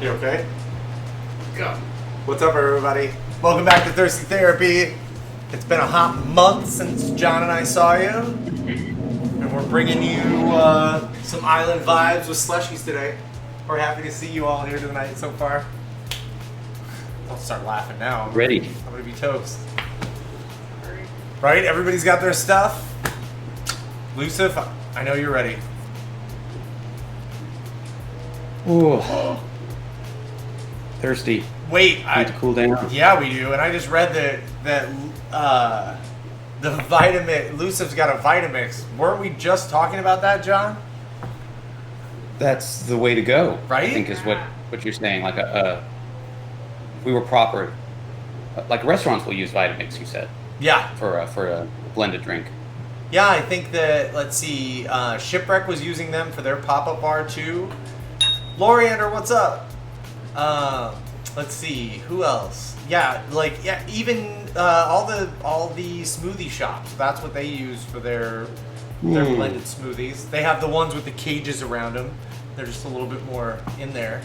You okay? Go. What's up, everybody? Welcome back to Thirsty Therapy. It's been a hot month since John and I saw you. And we're bringing you some island vibes with slushies today. We're happy to see you all here tonight so far. Don't start laughing now. Ready. I'm going to be toast. Right? Everybody's got their stuff. Lucif, I know you're ready. Ooh. Thirsty. Wait, Need to cool down. Yeah, we do. And I just read that the vitamin, Lucif's got a Vitamix. Weren't we just talking about that, John? That's the way to go. Right? I think is what you're saying. Like if we were proper, like restaurants will use Vitamix. You said. Yeah. For a blended drink. Yeah, I think that, let's see, Shipwreck was using them for their pop-up bar too. Loriander, what's up? Let's see, who else? Yeah, even all the smoothie shops. That's what they use for their blended smoothies. They have the ones with the cages around them. They're just a little bit more in there.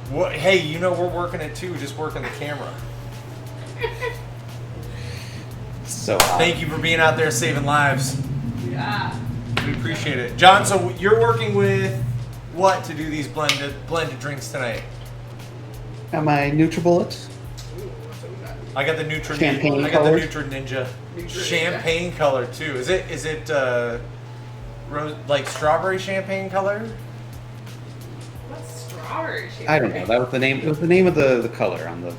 Hey, you know we're working it too. Just working the camera. So thank you for being out there saving lives. Yeah. We appreciate it, John. So you're working with what to do these blended drinks tonight? got my NutriBullets. I got the Nutri. Champagne I got the colored. Nutri Ninja. Champagne color too. Is it rose, like strawberry champagne color? What's strawberry shape? I don't know. That was the name. It was the name of the color on the.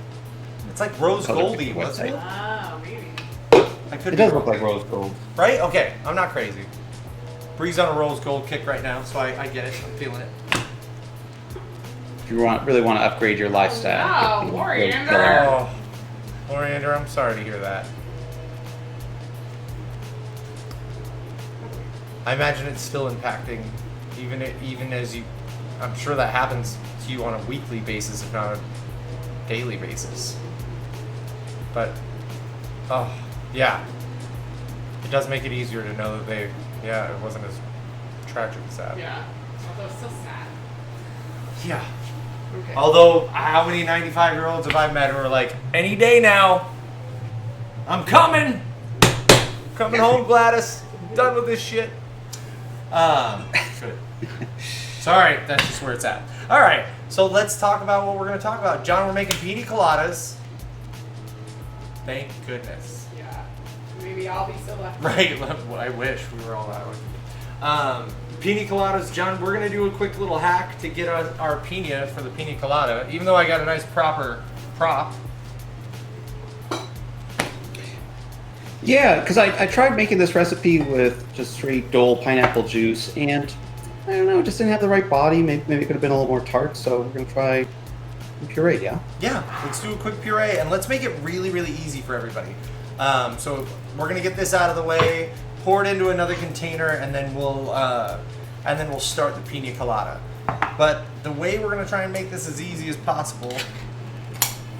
It's like rose Color goldy, picture wasn't it? Oh, maybe. I could It be does wrong. look like rose gold. Right? Okay, I'm not crazy. Bree's on a rose gold kick right now, so I get it. I'm feeling it. If you really want to upgrade your lifestyle. Oh, get the Loriander. rose color. Oh, Loriander, I'm sorry to hear that. I imagine it's still impacting, even as you. I'm sure that happens to you on a weekly basis, if not a daily basis. But, oh, yeah, it does make it easier to know that it wasn't as tragic as that. Yeah. Although it's so sad. Yeah. Okay. Although, how many 95-year-olds have I met who are like, any day now, I'm coming! Coming home, Gladys. Done with this shit. Good. Sorry, that's just where it's at. All right, so let's talk about what we're going to talk about. John, we're making Pina Coladas. Thank goodness. Yeah. Maybe I'll be so lucky. Right, I wish we were all that way. Pina Coladas, John, we're going to do a quick little hack to get our pina for the Pina Colada, even though I got a nice proper prop. Yeah, because I tried making this recipe with just straight Dole pineapple juice, and I don't know, it just didn't have the right body. Maybe it could have been a little more tart, so we're going to try puree, yeah? Yeah, let's do a quick puree, and let's make it really, really easy for everybody. So we're going to get this out of the way, pour it into another container, and then we'll start the Pina Colada. But the way we're going to try and make this as easy as possible,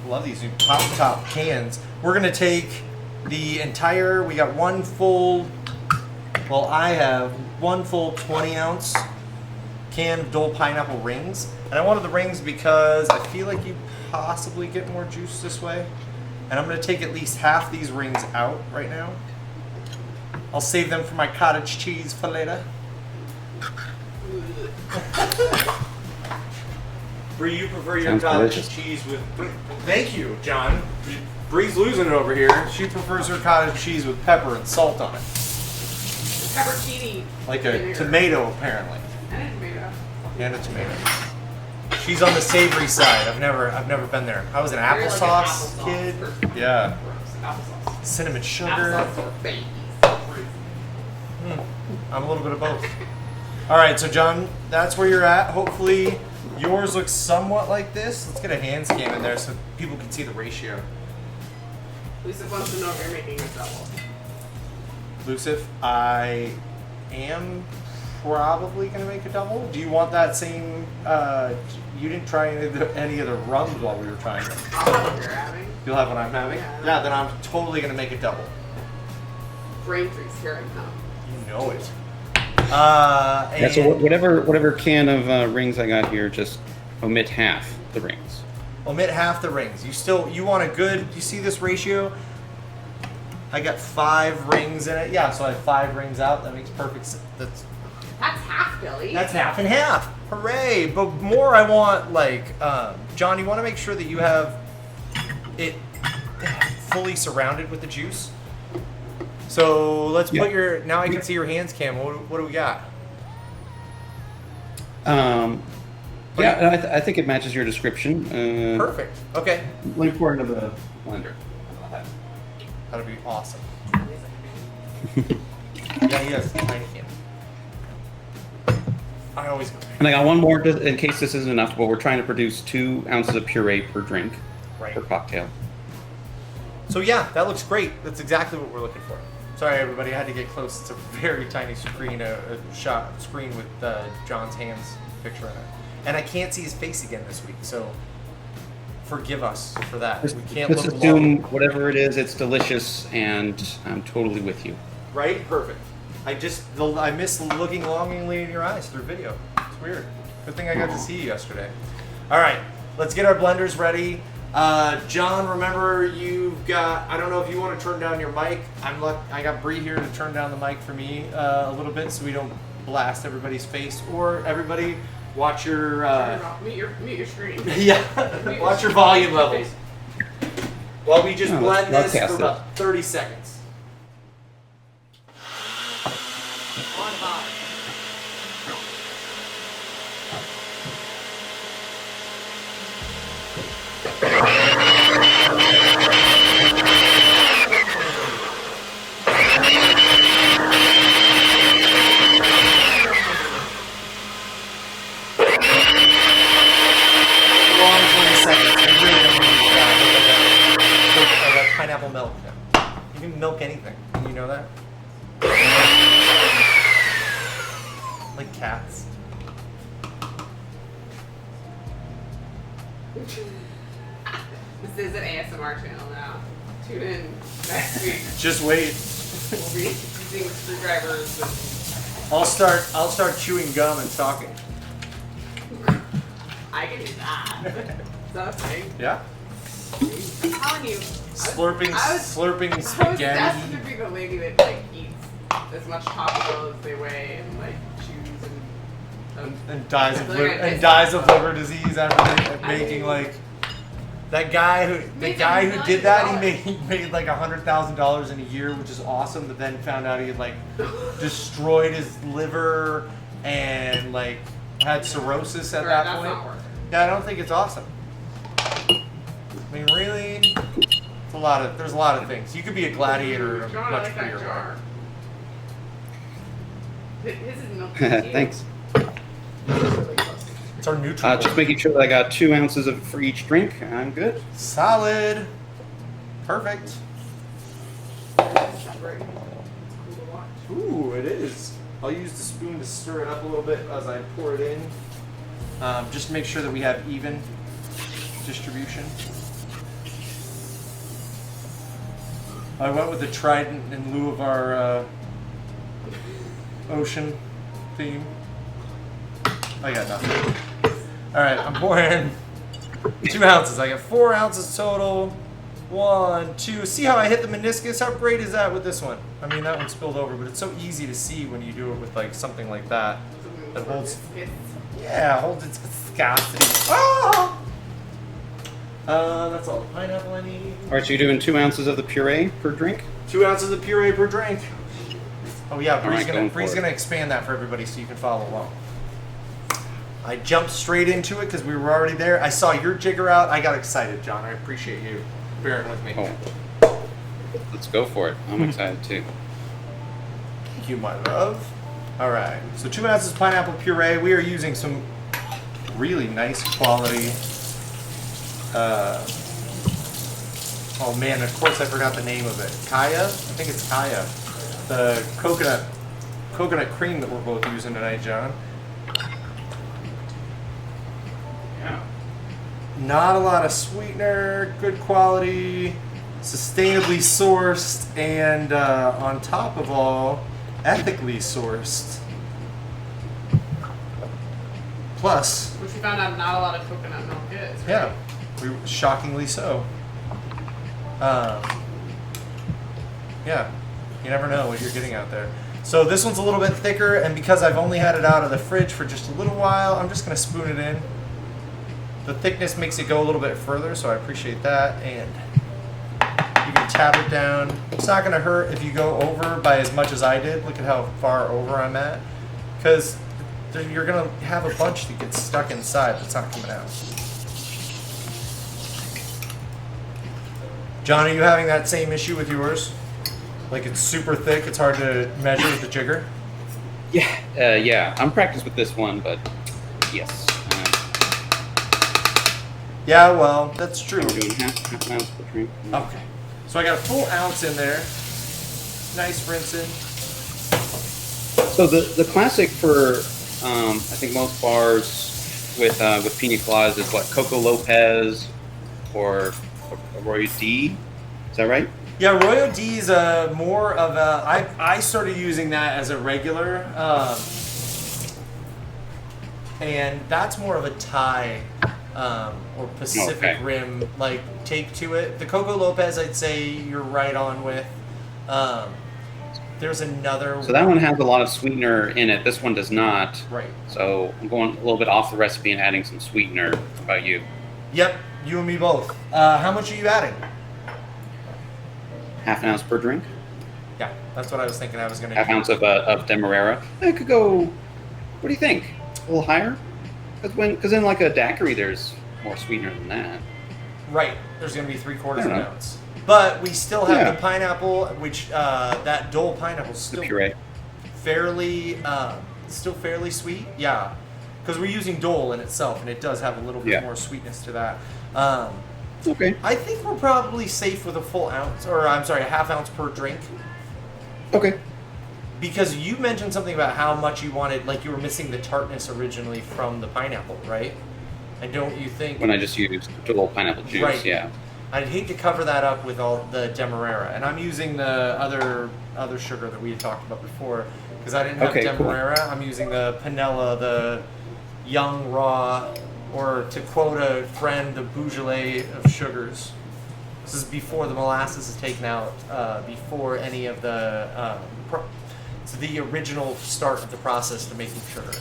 love these new pop top cans. We're going to take the entire, we got one full, well, I have one full 20-ounce can of Dole pineapple rings. And I wanted the rings because I feel like you possibly get more juice this way. And I'm going to take at least half these rings out right now. I'll save them for my cottage cheese for later. Bree, you prefer your Sounds cottage delicious. cheese with... Thank you, John. Bree's losing it over here. She prefers her cottage cheese with pepper and salt on it. Peppercini. Like a tomato, apparently. And a tomato. And a tomato. She's on the savory side. I've never been there. I was an You're like an applesauce applesauce kid. person. Yeah. Gross. Applesauce. Cinnamon sugar. Applesauce for babies. I'm a little bit of both. All right, so John, that's where you're at. Hopefully yours looks somewhat like this. Let's get a hand scan in there so people can see the ratio. Lisa wants to know if you're making a double. Lucif, I am probably going to make a double. Do you want that same... you didn't try any of the rums while we were trying them. I'll have what you're having. You'll have what I'm having? Yeah. Then I'm totally going to make a double. Braintree's here I come. You know it. Yeah, so whatever can of rings I got here, just omit half the rings. Omit half the rings. You want a good, you see this ratio? I got 5 rings in it. Yeah, so I have 5 rings out. That makes perfect sense. That's half, Billy. That's half and half. Hooray. But more I want, like, John, you want to make sure that you have it fully surrounded with the juice. So let's put your, now I can see your hands, Cam. What do we got? I think it matches your description. Perfect. Okay. Let me pour it into the blender. That'll be awesome. Yeah, he has a tiny can. I always go. And I got one more in case this isn't enough, but we're trying to produce 2 ounces of puree per drink, per cocktail. So yeah, that looks great. That's exactly what we're looking for. Sorry, everybody, I had to get close. It's a very tiny screen, a screen with John's hands picture in it. And I can't see his face again this week, so forgive us for that. We can't Let's look assume whatever it is, it's delicious, and I'm totally with you. Right? Perfect. I miss looking longingly in your eyes through video. It's weird. Good thing I got to see you yesterday. All right, let's get our blenders ready. John, remember you've got, I don't know if you want to turn down your mic. I got Bree here to turn down the mic for me a little bit so we don't blast everybody's face, or everybody watch your mute your screen. Yeah, watch your volume levels while we just blend this for about 30 seconds. On high. Pineapple milk. You can milk anything. You know that? Like cats. This is an ASMR channel now. Tune in next week. Just wait. We'll be using screwdrivers. I'll start chewing gum and talking. I can do that. Is that a thing? Yeah. I'm telling you. Slurping I was spaghetti. destined to be the lady that like eats as much Taco Bell as they weigh and like chews and dies of liver disease after making like that guy who did that. He made like $100,000 in a year, which is awesome. But then found out he had like destroyed his liver and like had cirrhosis at that point. Not worth it. Yeah, I don't think it's awesome. I mean, really, there's a lot of things. You could be a gladiator in a John, I much like that prettier jar. way. His is milk. Thanks. It's our neutral. Just making sure that I got 2 ounces for each drink. I'm good. Solid. Perfect. Great. It's cool to watch. Ooh, it is. I'll use the spoon to stir it up a little bit as I pour it in. Just to make sure that we have even distribution. I went with the trident in lieu of our ocean theme. I got nothing. Alright, I'm pouring 2 ounces. I got 4 ounces total. 1, 2. See how I hit the meniscus? How great is that with this one? I mean, that one spilled over, but it's so easy to see when you do it with like something like that. That holds, holds its viscosity. Ah! That's all the pineapple I need. All right, so you're doing 2 ounces of the puree per drink? 2 ounces of puree per drink. Oh yeah, Bree's Bree's gonna expand that for everybody so you can follow along. I jumped straight into it because we were already there. I saw your jigger out. I got excited, John. I appreciate you bearing with me. Oh. Let's go for it. I'm excited too. Thank you, my love. All right, so 2 ounces pineapple puree. We are using some really nice quality. Oh man, of course I forgot the name of it. Kaya? I think it's Kaya. The coconut cream that we're both using tonight, John. Yeah. Not a lot of sweetener, good quality, sustainably sourced, and on top of all, ethically sourced. Plus, Which we found out not a lot of coconut milk is. Right? yeah, shockingly so. Yeah, you never know what you're getting out there. So this one's a little bit thicker, and because I've only had it out of the fridge for just a little while, I'm just gonna spoon it in. The thickness makes it go a little bit further, so I appreciate that. And you can tap it down. It's not gonna hurt if you go over by as much as I did. Look at how far over I'm at, because you're gonna have a bunch that gets stuck inside that's not coming out. John, are you having that same issue with yours? Like it's super thick, it's hard to measure with the jigger? Yeah, I'm practiced with this one, but yes. Yeah, well, that's true. I'm doing half ounce per drink. Okay. So I got a full ounce in there. Nice rinsing. So the classic for I think most bars with Pina Coladas is what, Coco Lopez or Roy D. Is that right? Yeah, Royal D is more of a. I started using that as a regular, and that's more of a Thai or Pacific Rim like take to it. The Coco Lopez, I'd say you're right on with. There's another. So that one has a lot of sweetener in it. This one does not. Right. So I'm going a little bit off the recipe and adding some sweetener. How about you? Yep, you and me both. How much are you adding? Half an ounce per drink. Yeah, that's what I was thinking. I was gonna. Half ounce of Demerara. It could go. What do you think? A little higher? Because in like a daiquiri, there's more sweetener than that. Right. There's gonna be 3/4 of an ounce. But we still have the pineapple, which that Dole pineapple is still the puree. fairly sweet. Yeah, because we're using Dole in itself, and it does have a little bit more sweetness to that. Okay. I think we're probably safe with a full ounce, or I'm sorry, a half ounce per drink. Okay. Because you mentioned something about how much you wanted, like you were missing the tartness originally from the pineapple, right? And don't you think When I just used Dole pineapple juice, Right. yeah. I'd hate to cover that up with all the Demerara, and I'm using the other sugar that we had talked about before because I didn't have Demerara. Cool. I'm using the Panella, the young raw, or to quote a friend, the Beaujolais of sugars. This is before the molasses is taken out, before any of the. It's the original start of the process to making sugar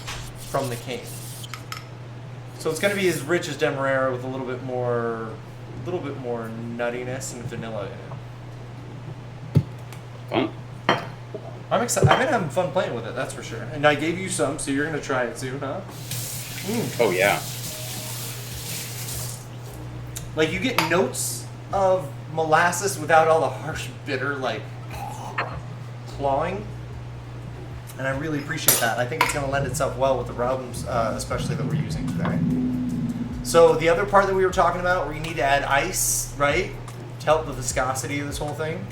from the cane. So it's going to be as rich as Demerara with a little bit more nuttiness and vanilla in it. Fun. I'm excited. I've been having fun playing with it, that's for sure. And I gave you some, so you're going to try it soon, huh? Oh, yeah. Like, you get notes of molasses without all the harsh, bitter, like, clawing. And I really appreciate that. I think it's going to lend itself well with the rums, especially that we're using today. So the other part that we were talking about, where you need to add ice, right, to help the viscosity of this whole thing.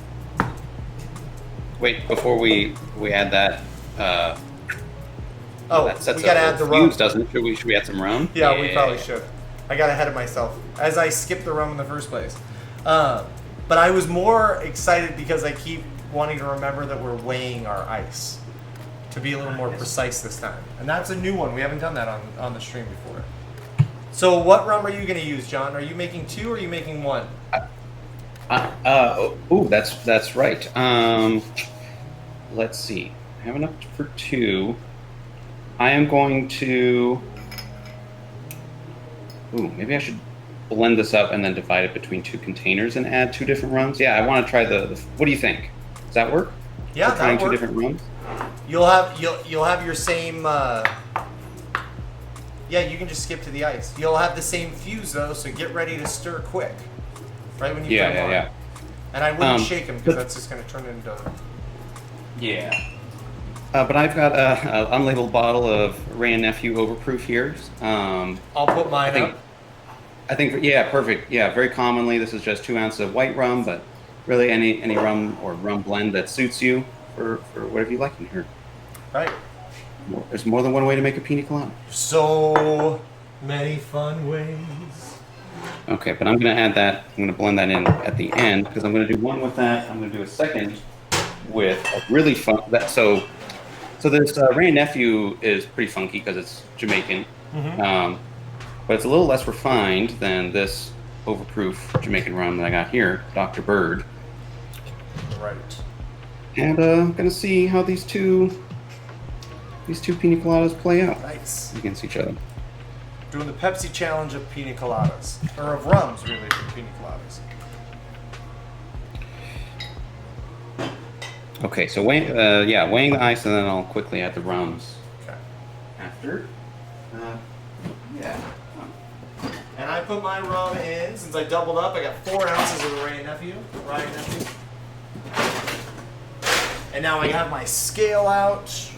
Wait, before we add that. That sets we gotta add the rum, doesn't it? Should we add some rum? Yeah, we probably should. I got ahead of myself as I skipped the rum in the first place. But I was more excited because I keep wanting to remember that we're weighing our ice to be a little more precise this time. And that's a new one. We haven't done that on the stream before. So what rum are you going to use, John? Are you making two or are you making one? That's right. Let's see. I have enough for two. I am going to. Maybe I should blend this up and then divide it between two containers and add two different rums. Yeah, I want to try the. What do you think? Does that work? Yeah, that trying two different rums. You'll have your same. Yeah, you can just skip to the ice. You'll have the same fuse though, so get ready to stir quick. Right when you put them on. Yeah. And I wouldn't shake them because that's just going to turn into. Yeah. But I've got an unlabeled bottle of Ray & Nephew Overproof here. I'll put mine up. I think, yeah, perfect. Yeah, very commonly this is just 2 ounces of white rum, but really any rum or rum blend that suits you for whatever you like in here. Right. There's more than one way to make a pina colada. So many fun ways. Okay, but I'm going to add that. I'm going to blend that in at the end because I'm going to do one with that. I'm going to do a second with a really fun. So this Ray & Nephew is pretty funky because it's Jamaican. But it's a little less refined than this overproof Jamaican rum that I got here, Dr. Bird. Right. And gonna see how these two Pina Coladas play out Nice. against each other. Doing the Pepsi challenge of Pina Coladas. Or of rums, really, for Pina Coladas. Okay, so weighing the ice, and then I'll quickly add the rums Okay. after. Yeah. And I put my rum in, since I doubled up, I got 4 ounces of the Ryan Nephew. And now I have my scale out.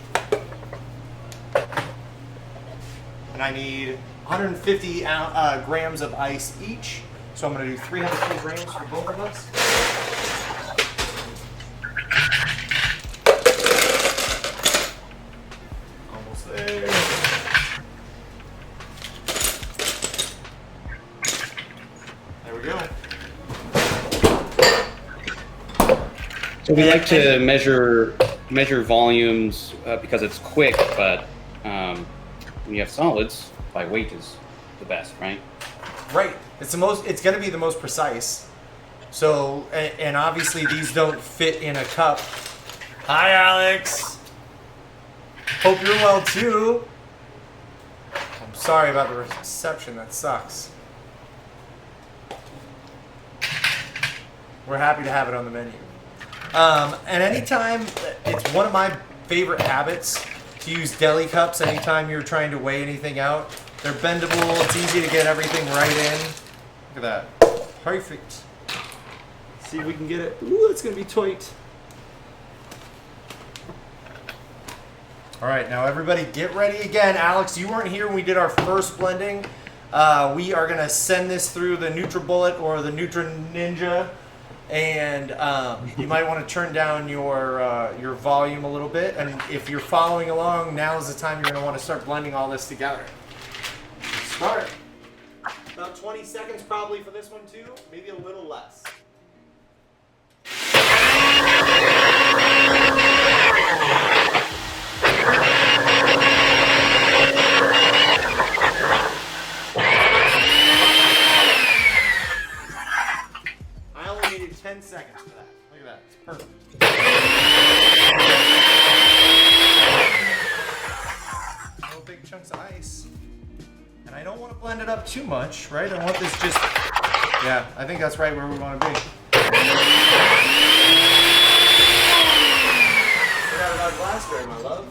And I need 150 grams of ice each. So I'm going to do 350 grams for both of us. Almost there. There we go. So we like to measure volumes because it's quick, but when you have solids, by weight is the best, right? Right. It's going to be the most precise. So, and obviously these don't fit in a cup. Hi, Alex. Hope you're well too. I'm sorry about the reception. That sucks. We're happy to have it on the menu. And anytime, it's one of my favorite habits to use deli cups anytime you're trying to weigh anything out. They're bendable. It's easy to get everything right in. Look at that. Perfect. See if we can get it. Ooh, it's going to be tight. All right, now everybody get ready again. Alex, you weren't here when we did our first blending. We are going to send this through the NutriBullet or the Nutri-Ninja. And you might want to turn down your volume a little bit. And if you're following along, now's the time you're going to want to start blending all this together. Start. About 20 seconds probably for this one too, maybe a little less. I only needed 10 seconds for that. Look at that, it's perfect. No big chunks of ice. And I don't want to blend it up too much, right? I want this just, yeah, I think that's right where we want to be. Forgot about glassware, my love.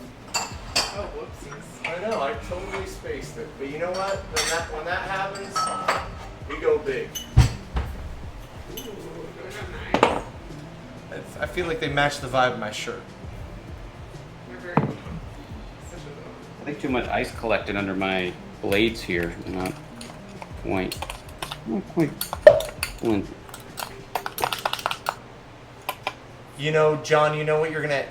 Oh, whoopsies. I know, I totally spaced it. But you know what? When that happens, we go big. Ooh, those are nice. I feel like they match the vibe of my shirt. They're very such I think too much ice collected under my blades here. Not quite blended. You know, John, you know what you're gonna,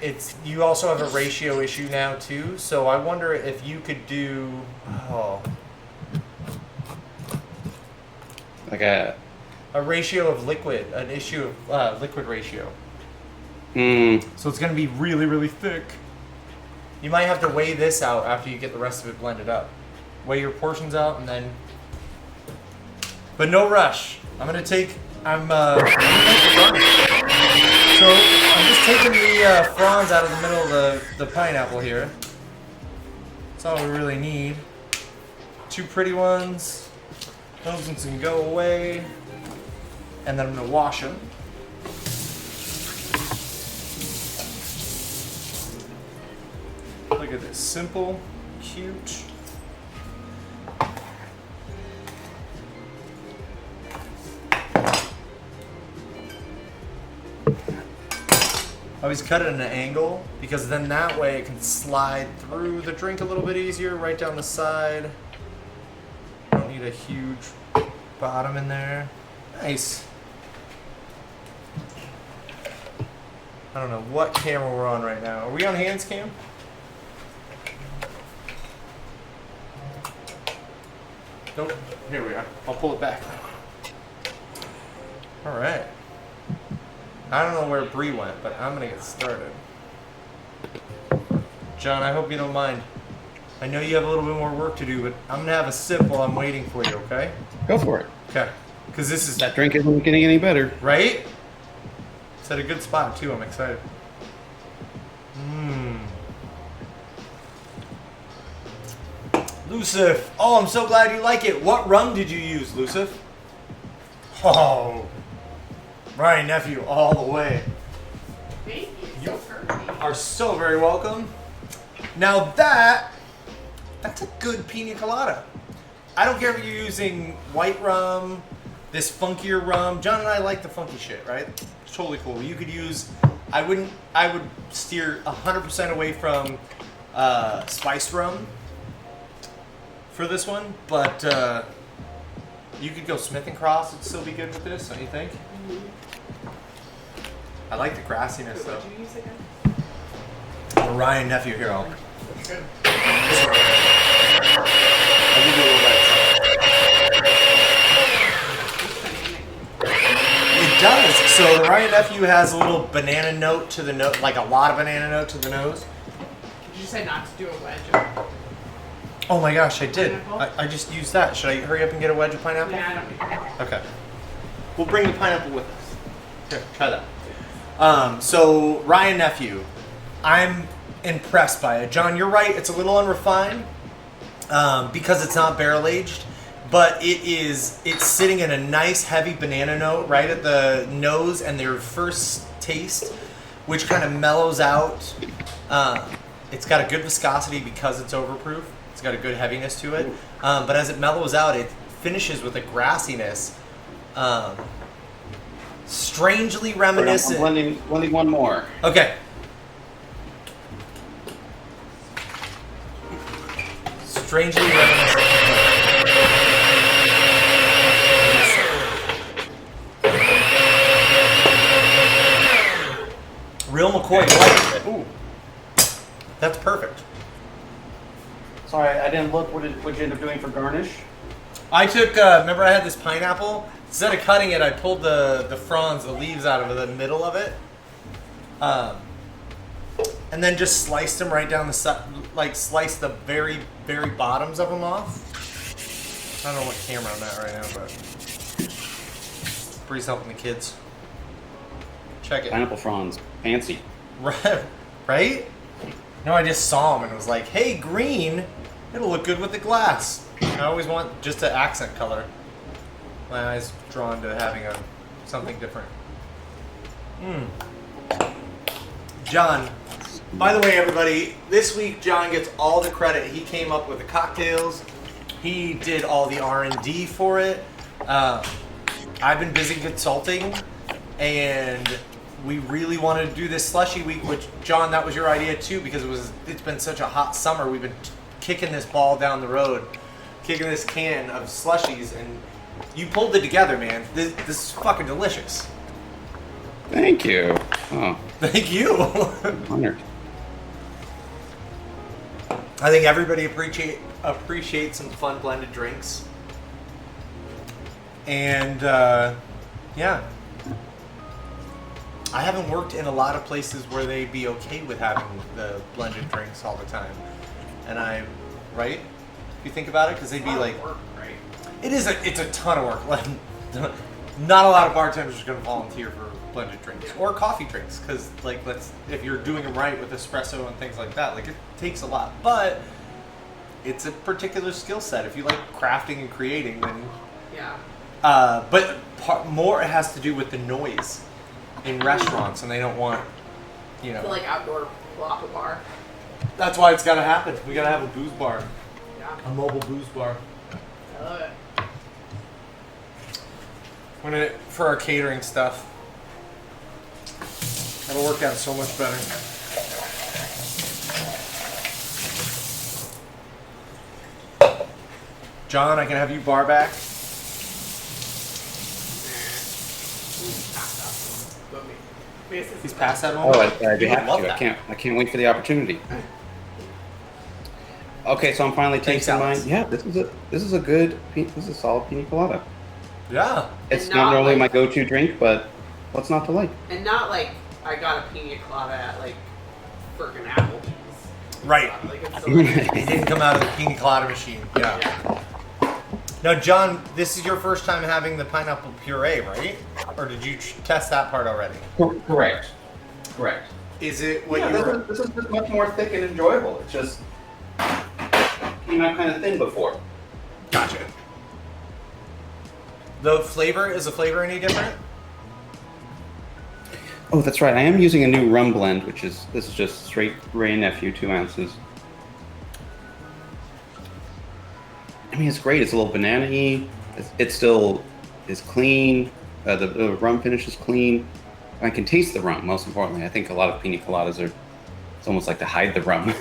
you also have a ratio issue now too, so I wonder if you could do, Like a ratio of liquid, an issue of liquid ratio. mm, So it's gonna be really, really thick. You might have to weigh this out after you get the rest of it blended up. Weigh your portions out and then, but no rush. I'm gonna make the garnish. So I'm just taking the fronds out of the middle of the pineapple here. That's all we really need. 2 pretty ones. Those ones can go away. And then I'm gonna wash them. Look at this, simple, cute. I always cut it at an angle because then that way it can slide through the drink a little bit easier, right down the side. Don't need a huge bottom in there. Nice. I don't know what camera we're on right now. Are we on hands cam? Nope. Here we are. I'll pull it back. All right. I don't know where Bree went, but I'm gonna get started. John, I hope you don't mind. I know you have a little bit more work to do, but I'm gonna have a sip while I'm waiting for you, okay? Go for it. Okay. Because this is That drink isn't getting any better. right. It's at a good spot too. I'm excited. Mmm. Lucif. Oh, I'm so glad you like it. What rum did you use, Lucif? Oh, Ryan nephew, all the way. Thank you. So perfect. Are so very welcome. Now that's a good pina colada. I don't care if you're using white rum, this funkier rum. John and I like the funky shit, right? It's totally cool. You could use. I would steer 100% away from spiced rum for this one, but you could go Smith and Cross. It'd still be good with this, don't you think? I like the grassiness So though. what did you use again? Ryan nephew here. I'll That's good. give you a little bit. It does. So the Ryan nephew has a little banana note to the nose, like a lot of banana note to the nose. Did you say not to do a wedge of Oh my gosh, I did. Pineapple? I just used that. Should I hurry up and get a wedge of pineapple? Yeah, I don't need that. Okay. We'll bring the pineapple with us. Here, try that. So Ryan nephew, I'm impressed by it. John, you're right. It's a little unrefined because it's not barrel aged, but it's sitting in a nice heavy banana note right at the nose and their first taste, which kind of mellows out. It's got a good viscosity because it's overproof. It's got a good heaviness to it. But as it mellows out, it finishes with a grassiness. Strangely reminiscent. I'm blending one more. Okay. Strangely reminiscent. Real McCoy, you like it? Ooh. That's perfect. Sorry, I didn't look. What did you end up doing for garnish? I took, remember I had this pineapple? Instead of cutting it, I pulled the fronds, the leaves out of the middle of it. And then just sliced them right down the side, like sliced the very, very bottoms of them off. I don't know what camera I'm at right now, but Bree's helping the kids. Check it. Pineapple fronds. Fancy. Right? No, I just saw them and was like, hey, green, it'll look good with the glass. I always want just an accent color. My eyes drawn to having something different. John, by the way, everybody, this week John gets all the credit. He came up with the cocktails. He did all the R&D for it. I've been busy consulting, and we really wanted to do this slushy week, which, John, that was your idea too, because it's been such a hot summer. We've been kicking this ball down the road, kicking this can of slushies, and you pulled it together, man. This is fucking delicious. Thank you. Oh, Thank you. honored. I think everybody appreciates some fun blended drinks. And yeah. I haven't worked in a lot of places where they'd be okay with having the blended drinks all the time. And right? If you think about it, because they'd be like, work, right? it's a ton of work. Like, not a lot of bartenders are going to volunteer for blended drinks or coffee drinks, because like if you're doing them right with espresso and things like that, like it takes a lot. But it's a particular skill set. If you like crafting and creating, then Yeah. but more it has to do with the noise in restaurants, and they don't want, I feel like outdoor floppa bar. That's why it's got to happen. We got to have a booze bar, Yeah. a mobile booze bar. I love it. For our catering stuff. That'll work out so much better. John, I can have you bar back. He's past that Oh, moment. I'd be You would happy love to. that. I can't wait for the opportunity. Okay, so I'm finally Thanks, tasting mine. Alex. Yeah, this is a solid pina colada. Yeah. It's And not not normally like- my go-to drink, but what's not to like? And not like I got a pina colada at like freaking Applebee's. Right. Colada. Like it's so like, It didn't come out of the Pina Colada machine. Yeah. Now, John, this is your first time having the pineapple puree, right? Or did you test that part already? Correct. Is it what Yeah, you were... this is just much more thick and enjoyable. It's just came out kind of thin before. Gotcha. Is the flavor any different? Oh, that's right. I am using a new rum blend, this is just straight Ray Nephew, 2 ounces. I mean, it's great. It's a little banana-y. It still is clean. The rum finish is clean. I can taste the rum, most importantly. I think a lot of pina coladas it's almost like to hide the rum.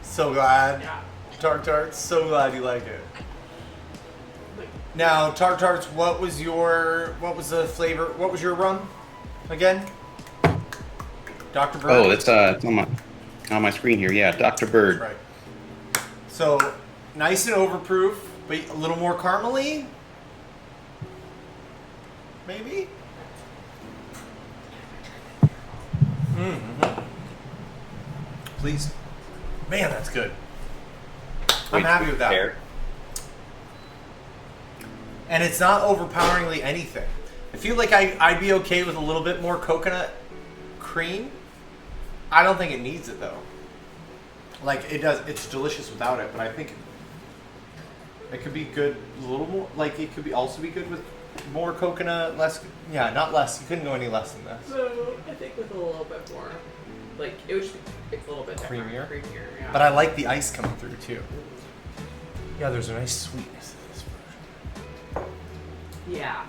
So glad. yeah. Tarts, so glad you like it. Now, Tarts, what was the flavor? What was your rum again? Dr. Bird? Oh, it's on my screen here. Yeah, Dr. Bird. Right. So, nice and overproof, but a little more caramely? Maybe? Mm-hmm. Please. Man, that's good. I'm happy with that. Fair. And it's not overpoweringly anything. I feel like I'd be okay with a little bit more coconut cream. I don't think it needs it though. Like it does, it's delicious without it, but I think it could be good a little more. Like it could also be good with more coconut, less. Yeah, not less. You couldn't go any less than this. So I think with a little bit more, like it would just it's a little bit different, Creamier? yeah. But I like the ice coming through too. Yeah, there's a nice sweetness to this version. Yeah.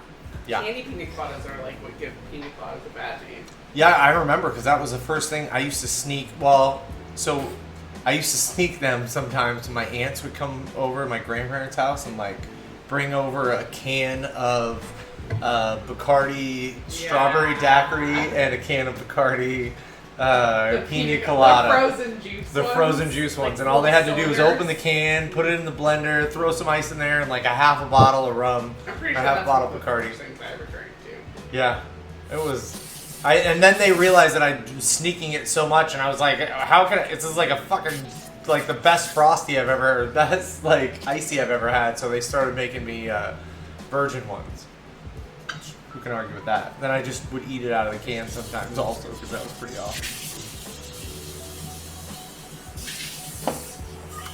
Yeah. Candy pina coladas are like what give pina coladas a bad name. Yeah, I remember because that was the first thing I used to sneak. So I used to sneak them sometimes. My aunts would come over to my grandparents' house and like bring over a can of Bacardi strawberry daiquiri and a can of Bacardi Pina Colada. The frozen juice The ones. frozen juice Like ones, and all they had to do was cylinders. open the can, put it in the blender, throw some ice in there, and like a half a bottle of rum, I'm pretty a sure half that's bottle one of of the Bacardi. first things I ever drank too. Yeah, it was. And then they realized that I was sneaking it so much, and I was like, how can I? This is like a fucking like the best frosty I've ever, best like icy I've ever had. So they started making me virgin ones. Who can argue with that? Then I just would eat it out of the can sometimes also because that was pretty awesome.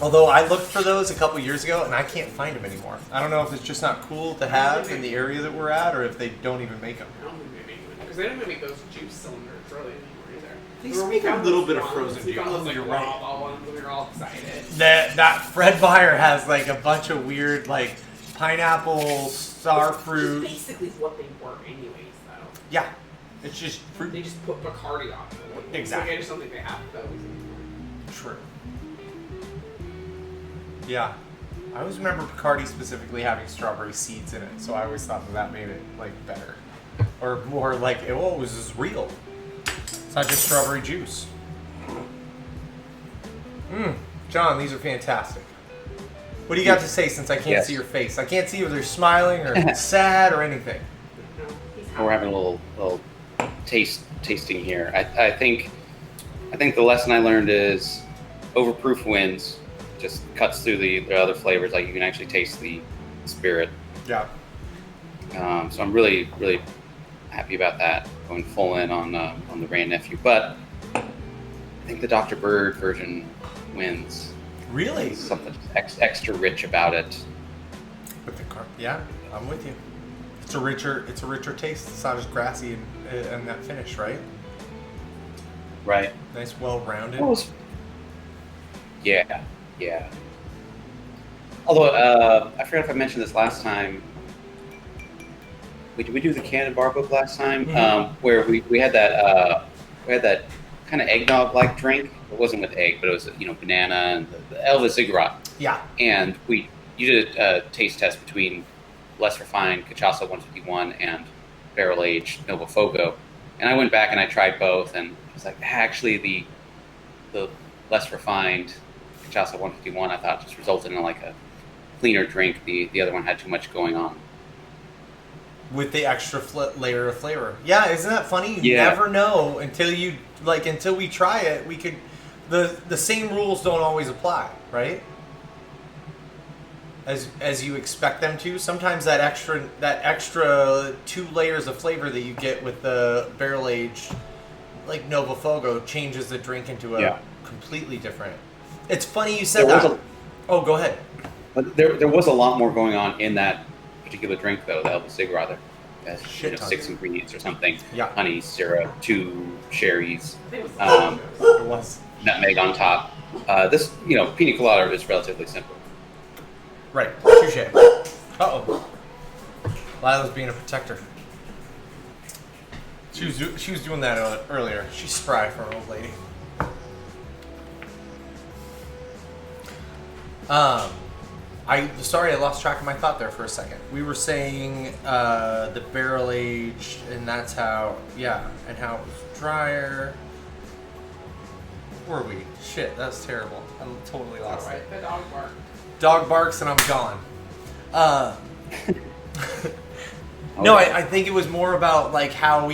Although I looked for those a couple years ago and I can't find them anymore. I don't know if it's just not cool to have in the area that we're at or if they don't even make them. I don't think they make them because they don't even make those juice cylinders really anymore either. They Remember make we a found little those bit of ones, frozen we juice. found those, like, You're right. raw ones and we were all excited. That Fred Meyer has like a bunch of weird like pineapple, star fruit. Which basically is what they were anyways though. Yeah, it's just fruit. They just put Bacardi on it. Exactly. Like, I just don't think they have those anymore. True. Yeah, I always remember Bacardi specifically having strawberry seeds in it, so I always thought that made it like better, or more like it was just real. It's not just strawberry juice. John, these are fantastic. What do you got to say since I can't see your face? I can't see whether you're smiling or sad or anything. No, he's We're having a little tasting here. I think the lesson I learned is overproof wins. Just cuts through the other flavors. Like you can actually taste the spirit. Yeah. So I'm really happy about that. Going full in on the Ray Nephew, but I think the Dr. Bird version wins. Really? There's something extra rich about it. With the yeah, I'm with you. It's a richer taste. It's not as grassy and that finish, right? Right. Nice, well-rounded. Yeah. Although I forgot if I mentioned this last time. Did we do the Cannon Bar book last time? Mm-hmm. Where we had that kind of eggnog-like drink. It wasn't with egg, but it was banana and the Elvis Ziggurat. Yeah. And you did a taste test between less refined Cachaça 151 and barrel aged Novo Fogo. And I went back and I tried both, and I was like, actually the less refined Cachaça 151 I thought just resulted in like a cleaner drink. The other one had too much going on. With the extra layer of flavor. Yeah, isn't that funny? You Yeah. never know until we try it. the same rules don't always apply, right? As you expect them to. Sometimes that extra 2 layers of flavor that you get with the barrel aged like Nova Fogo changes the drink into a completely different. It's funny you said that. Oh, go ahead. But there was a lot more going on in that particular drink, though. The El Cigarado has 6 ingredients or something. Yeah. Honey, syrup, 2 cherries, It was It was. nutmeg on top. This, Pina Colada is relatively simple. Right. Touche. Uh-oh. Lila's being a protector. She was doing that earlier. She's spry for an old lady. Sorry, I lost track of my thought there for a second. We were saying the barrel aged, and that's how, and how it was drier. Where were we? Shit, that's terrible. I'm totally lost. Alright, the dog barked. Dog barks and I'm gone. No, I think it was more about like how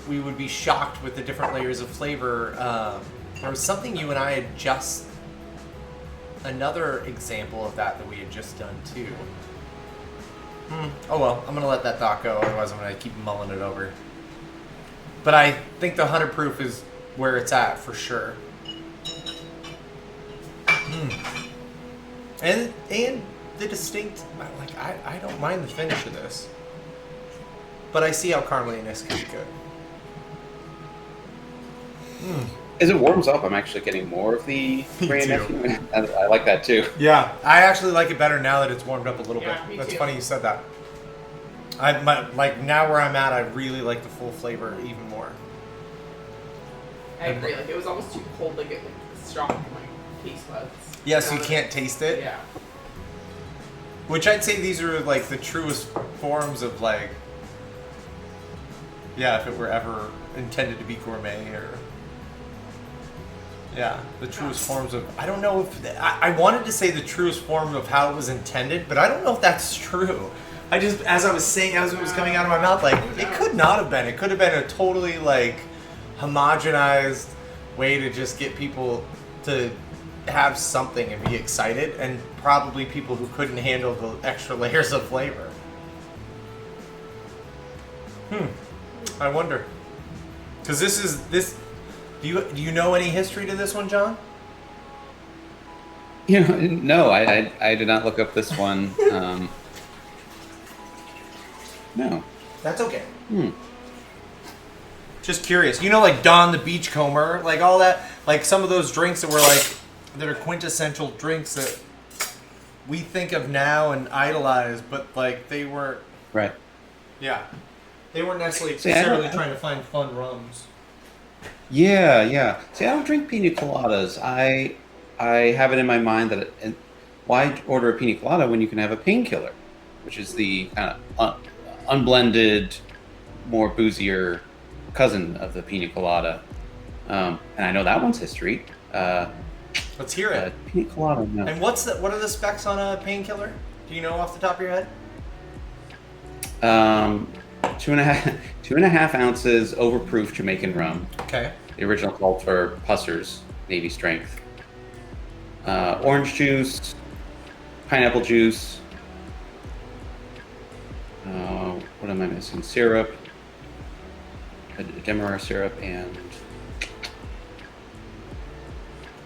we would be shocked with the different layers of flavor. There was something you and I had just another example of that we had just done too. Oh well, I'm gonna let that thought go. Otherwise, I'm gonna keep mulling it over. But I think the 100 proof is where it's at for sure. And the distinct, like I don't mind the finish of this, but I see how carameliness can be good. As it warms up, I'm actually getting more of the Grand Nephew. I like that too. Yeah, I actually like it better now that it's warmed up a little Yeah, bit. me That's too. funny you said that. Like now where I'm at, I really like the full flavor even more. I agree. Like it was almost too cold to get like strong in my taste buds. Yeah, so you can't taste it. Yeah. Which I'd say these are like the truest forms of like, if it were ever intended to be gourmet or, the truest forms of, I don't know if, I wanted to say the truest form of how it was intended, but I don't know if that's true. I just, as I was saying, as it was coming out of my mouth, like, it could not have been. It could have been a totally like homogenized way to just get people to have something and be excited, and probably people who couldn't handle the extra layers of flavor. I wonder, because this. Do you know any history to this one, John? No, I did not look up this one. No. That's okay. Just curious. Like Don the Beachcomber, like all that, like some of those drinks that were like that are quintessential drinks that we think of now and idolize, but like they were Right. they weren't necessarily trying to find fun rums. Yeah. See, I don't drink Pina Coladas. I have it in my mind that why order a Pina Colada when you can have a Painkiller, which is the kind of unblended, more boozier cousin of the Pina Colada. And I know that one's history. Let's hear it. Pina Colada. No. And what are the specs on a Painkiller? Do you know off the top of your head? 2.5 ounces overproof Jamaican rum. Okay. The original called for Pussers, Navy strength. Orange juice, pineapple juice. What am I missing? Syrup, demerara syrup, and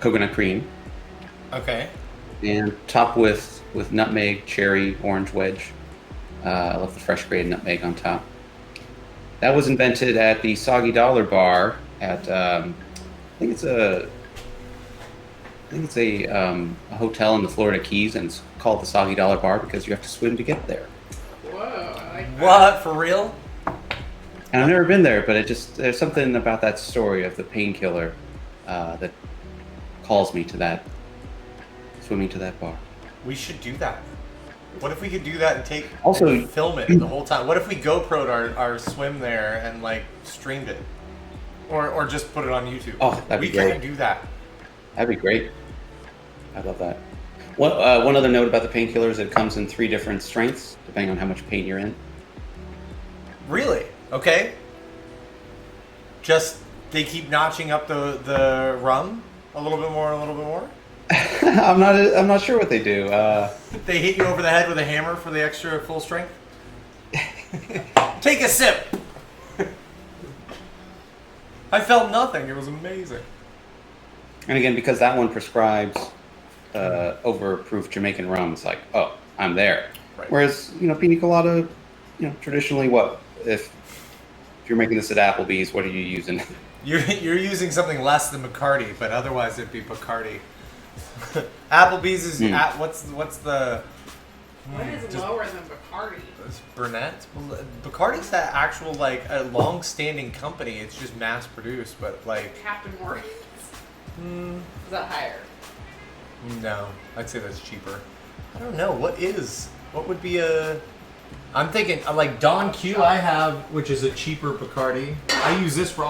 coconut cream. Okay. And top with nutmeg, cherry, orange wedge. I love the fresh grated nutmeg on top. That was invented at the Soggy Dollar Bar at I think it's a hotel in the Florida Keys, and it's called the Soggy Dollar Bar because you have to swim to get there. Whoa, I like that. What, for real? And I've never been there, but there's something about that story of the Painkiller that calls me to that, swimming to that bar. We should do that. What if we could do that and Also film it the whole time? What if we GoPro'd our swim there and like streamed it, or just put it on YouTube? Oh, that'd be great. We can do that. That'd be great. I love that. One other note about the Painkiller is it comes in 3 different strengths depending on how much pain you're in. Really? Okay. Just they keep notching up the rum. A little bit more, a little bit more. I'm not sure what they do. They hit you over the head with a hammer for the extra full strength. Take a sip. I felt nothing. It was amazing. And again, because that one prescribes overproof Jamaican rum, it's like, oh, I'm there. Right. Whereas, Pina Colada, traditionally, what if you're making this at Applebee's, what are you using? You're using something less than Bacardi, but otherwise it'd be Bacardi. Applebee's is what's the What is lower than Bacardi? Burnett? Bacardi's that actual like a long-standing company. It's just mass-produced, but like Captain Morgan's. Is that higher? No, I'd say that's cheaper. I don't know. What would be a? I'm thinking like Don Q. I have, which is a cheaper Bacardi. I use this for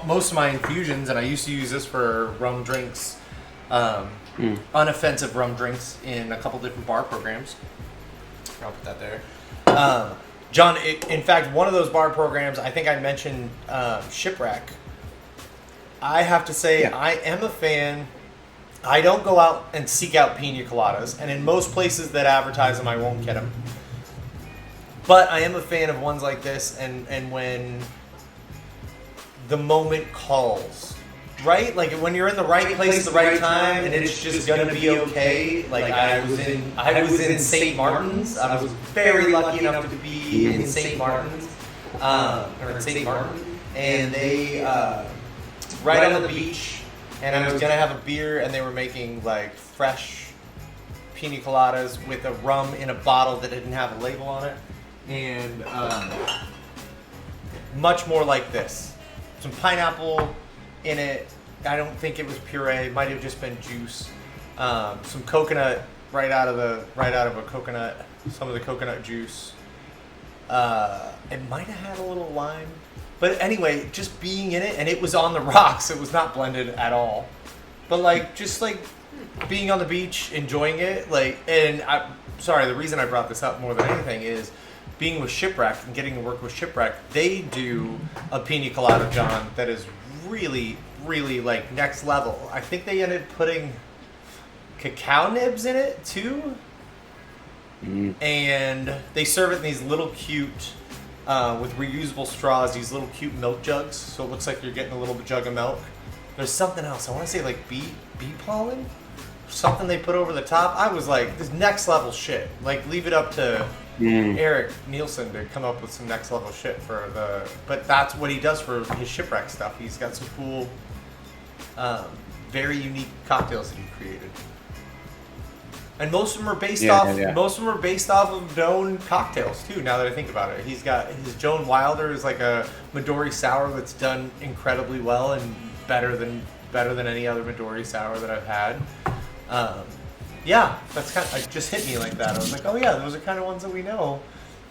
most of my infusions, and I used to use this for rum drinks, unoffensive rum drinks in a couple different bar programs. I'll put that there. John, in fact, one of those bar programs, I think I mentioned Shipwreck. I have to say, I am a fan. I don't go out and seek out Pina Coladas, and in most places that advertise them, I won't get them. But I am a fan of ones like this, and when the moment calls, right? Like when you're in the right place at the right time, and it's just gonna be okay. Like I was in St. Martin's. I was very lucky enough to be in St. Martin's, or in St. Martin, and they right on the beach. And I was gonna have a beer, and they were making like fresh Pina Coladas with a rum in a bottle that didn't have a label on it, and much more like this. Some pineapple in it. I don't think it was puree. It might have just been juice. Some coconut right out of a coconut. Some of the coconut juice. It might have had a little lime. But anyway, just being in it, and it was on the rocks. It was not blended at all. But like, just like being on the beach, enjoying it. Like, and the reason I brought this up more than anything is being with Shipwreck and getting to work with Shipwreck. They do a Pina Colada, John, that is really, really like next level. I think they ended up putting cacao nibs in it too. And they serve it in these little cute, with reusable straws, these little cute milk jugs, so it looks like you're getting a little jug of milk. There's something else. I want to say like bee pollen, something they put over the top. I was like, this next level shit. Like, leave it up to Eric Nielsen to come up with some next level shit for the. But that's what he does for his Shipwreck stuff. He's got some cool, very unique cocktails that he created. And most of them are based Most of them are based off of known cocktails too. Now that I think about it, he's got his Joan Wilder is like a Midori sour that's done incredibly well and better than any other Midori sour that I've had. That's kind of it just hit me like that. I was like, oh yeah, those are kind of ones that we know.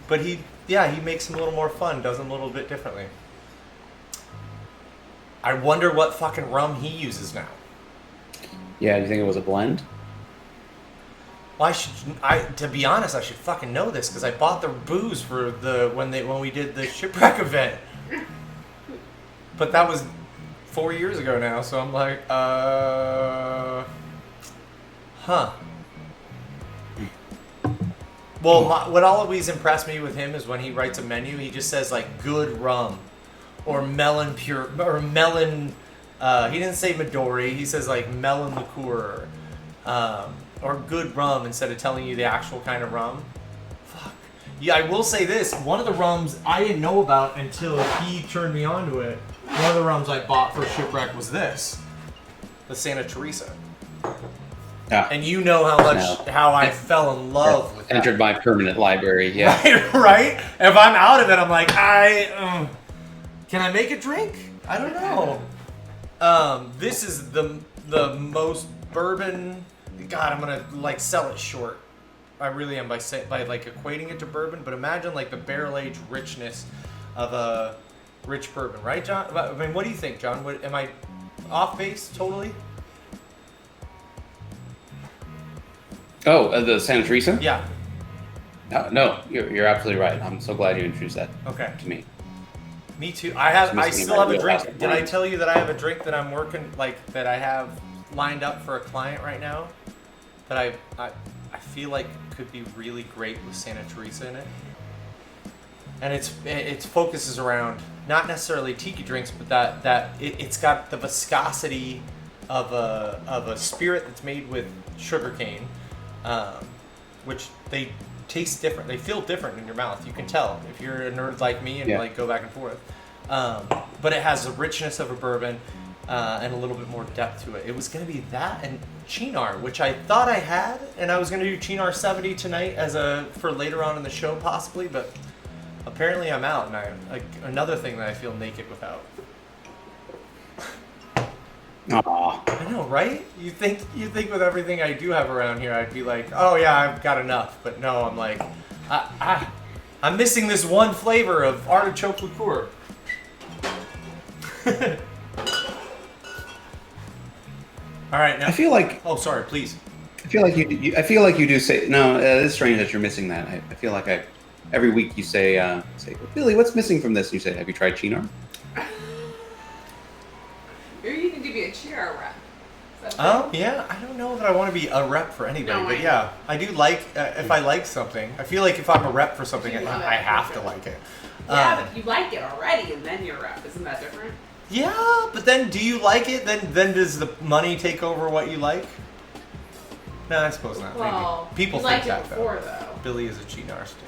But he makes them a little more fun, does them a little bit differently. I wonder what fucking rum he uses now. Yeah, do you think it was a blend? Well, to be honest, I should fucking know this because I bought the booze for when we did the Shipwreck event. But that was 4 years ago now, so I'm like, Well, what always impressed me with him is when he writes a menu, he just says like good rum, or melon pure, or melon. He didn't say Midori. He says like melon liqueur. Or good rum instead of telling you the actual kind of rum. Fuck. Yeah, I will say this. One of the rums I didn't know about until he turned me on to it. One of the rums I bought for Shipwreck was this. The Santa Teresa. Yeah. And you know how I fell in love with that. Entered my permanent library, yeah. Right? If I'm out of it, I'm like, can I make a drink? I don't know. This is the most bourbon... God, I'm gonna like sell it short. I really am by like equating it to bourbon. But imagine like the barrel-aged richness of a rich bourbon, right, John? I mean, what do you think, John? Am I off base totally? Oh, the Santa Teresa? Yeah. No, you're absolutely right. I'm so glad you introduced that to me. Me too. I missing in still my have a wheelhouse drink. of Did I wine. tell you that I have a drink that I'm working that I have lined up for a client right now? That I feel like could be really great with Santa Teresa in it. And its focuses around not necessarily tiki drinks, but it's got the viscosity of a spirit that's made with sugarcane, which they taste different. They feel different in your mouth. You can tell if you're a nerd like me and like go back and forth. But it has the richness of a bourbon and a little bit more depth to it. It was going to be that and Chinar, which I thought I had, and I was going to do Chinar 70 tonight for later on in the show possibly, but apparently I'm out, and another thing that I feel naked without. Aw. I know, right? You think with everything I do have around here, I'd be like, oh yeah, I've got enough. But no, I'm like, I'm missing this one flavor of artichoke liqueur. All right, now. I feel like Oh, sorry, please. I feel like you do say no. It's strange that you're missing that. I feel like every week you say Billy, what's missing from this? And you say, have you tried Chinar? Maybe you need to be a cheer rep. Oh yeah, I don't know that I want to be a rep for anybody, No, but I- yeah, I do like if I like something. I feel like if I'm a rep for something, You love it. I have to like it. Yeah, but you like it already, and then you're a rep. Isn't that different? Yeah, but then do you like it? Then does the money take over what you like? No, I suppose not. Well, Maybe. People you think liked that it before, though. though. Billy is a Chinar stan.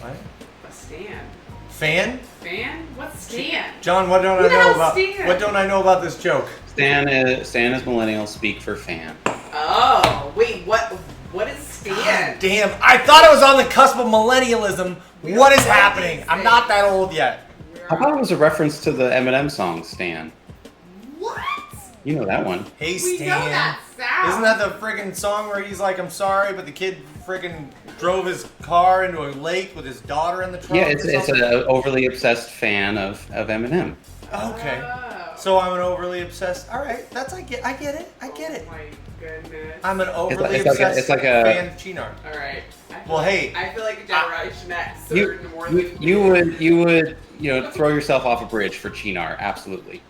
What? A stand. Fan? Fan? What's stand? John, what don't Who I the know hell's about? Stan? What don't I know about this joke? Stan is millennial speak for fan. Oh, wait, what is stand? Damn, I thought I was on the cusp of millennialism. We What don't is know happening? these I'm not things. that old yet. I thought it was a reference to the Eminem song Stan. What? You know that one. Hey, We Stan. know that sound. Isn't that the friggin' song where he's like, I'm sorry, but the kid friggin' drove his car into a lake with his daughter in the trunk? Yeah, or it's something? an overly obsessed fan of Eminem. Okay. Oh. So I'm an overly obsessed. All right, I get it. Oh my goodness. I'm an overly it's like a- obsessed it's like a- fan of Chinar. All right. Well, hey, I feel like a Generation X You, certain more than you would throw yourself off a bridge for Chinar, absolutely.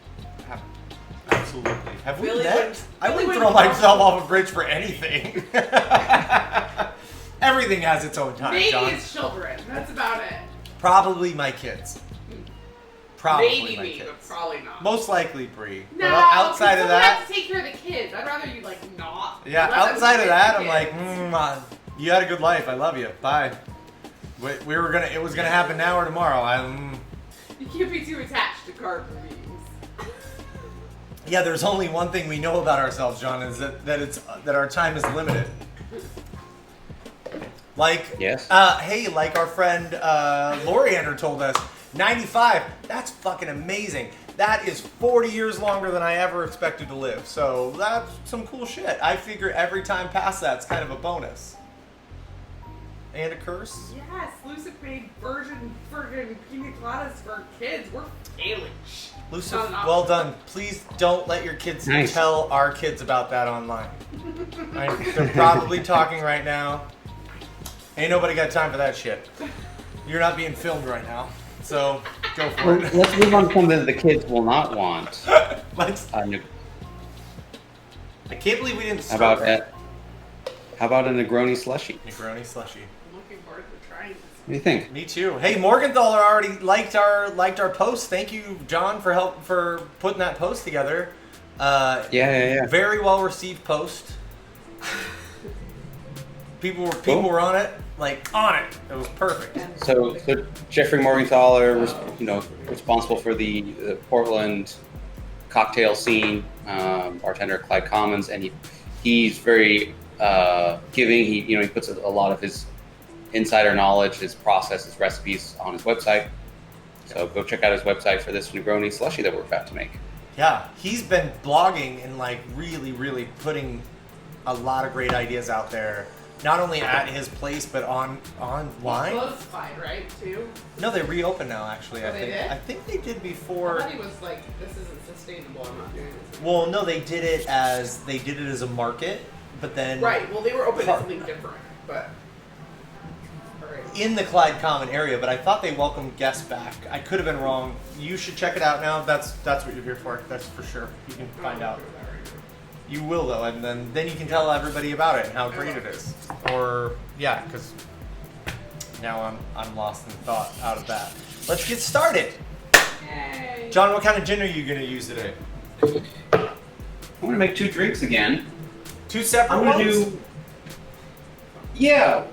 Absolutely. Have we Billy met? wouldn't- I Billy wouldn't throw wouldn't- myself off a bridge for anything. Everything has its own time, Maybe John. it's children. That's about it. Probably my kids. Probably Maybe my me, kids. but probably not. Most likely Bree. No, But outside of someone that, has to take care of the kids. I'd rather you not. yeah, Unless I'm outside of with that, the I'm like, kids. you had a good life. I love you. Bye. It was gonna happen now or tomorrow. You can't be too attached to card reviews. Yeah, there's only one thing we know about ourselves, John, is that our time is limited. Like, Yes. Hey, like our friend Loriander told us, 95. That's fucking amazing. That is 40 years longer than I ever expected to live. So that's some cool shit. I figure every time past that's kind of a bonus. And a curse. Yes, Lucid made virgin friggin' Pina Coladas for kids. We're failing. Lucid, Not an option. well done. Please don't let your kids Nice. tell our kids about that online. They're probably talking right now. Ain't nobody got time for that shit. You're not being filmed right now, so go for Well, it. let's move on to something that the kids will not want. Let's- How I can't believe we didn't start. how about a Negroni slushie? Negroni slushy. I'm looking forward to trying this. What do you think? Me too. Hey, Morgenthaler already liked our post. Thank you, John, for putting that post together. Yeah. Very well received post. People were on it, on it. It was perfect. So Jeffrey Morgenthaler was, responsible for the Portland cocktail scene, bartender at Clyde Commons, and he's very giving. He puts a lot of his insider knowledge, his process, his recipes on his website. So go check out his website for this Negroni slushie that we're about to make. Yeah, he's been blogging and really, really putting a lot of great ideas out there. Not only at his place, but online. Closed Clyde, right? Too. No, they reopened now. Actually, Oh, I they think. did? I think they did I before. thought he was like, this isn't sustainable. I'm not doing this. Well, no, they did it as a market, but then Right. Well, they were open to Part- something different, but. All right. in the Clyde Common area, but I thought they welcomed guests back. I could have been wrong. You should check it out now. That's what you're here for. That's for sure. You can find out. You will though, and then you can tell everybody about it and how great it is. Or yeah, because now I'm lost in thought out of that. Let's get started. Yay. John, what kind of gin are you gonna use today? I'm gonna make 2 drinks again. 2 separate I'm ones? gonna do. Yeah,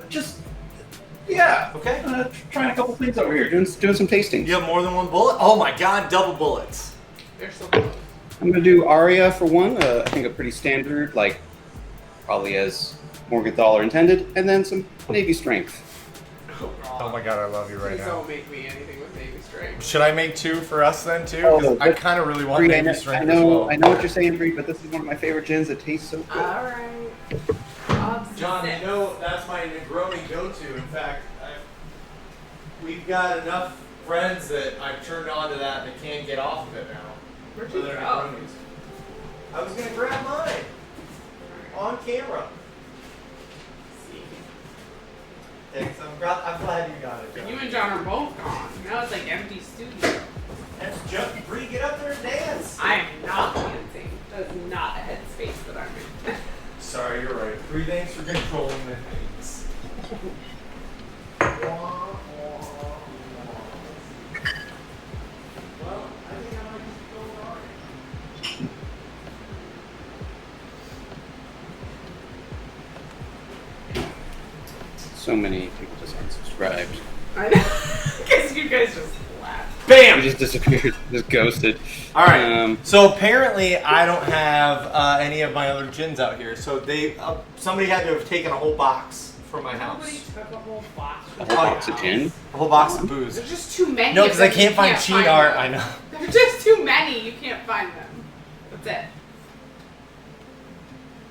Okay. Trying a couple things over here, doing some tasting. You have more than 1 bullet? Oh my God, double bullets. They're so close. I'm gonna do Aria for one. I think a pretty standard, like probably as Morgenthaler intended, and then some Navy Strength. Oh, God. Oh my God, I love you right Please now. don't make me anything with Navy Strength. Should I make 2 for us then too? Oh, 'Cause I kind of really want Bree, Navy Strength I as know, well. I know what you're saying, Bree, but this is one of my favorite gins. It tastes so good. Alright. John, you know that's my Negroni go-to. In fact, we've got enough friends that I've turned on to that and they can't get off of it now. Where'd For you their go? Negronis. I was gonna grab mine on camera. See. Thanks. I'm glad you got it, And John. you and John are both gone. Now it's like empty studio. That's just Bree, get up there and dance. I am not dancing. That's not a headspace that I'm in. Sorry, you're right. Bree, thanks for controlling the things. Well, I think I might just go with Ari. So many people just unsubscribed. I know. Because you guys just laughed. We Bam! just disappeared, just ghosted. All right. So apparently, I don't have any of my other gins out here. So they, somebody had to have taken a whole box from my Nobody house. took a whole box. A from whole my box of house. gin. A whole box of booze. There's just too many. No, of because I them. can't You find Sheen art. I them. know. There's just too many. You can't find them. That's it.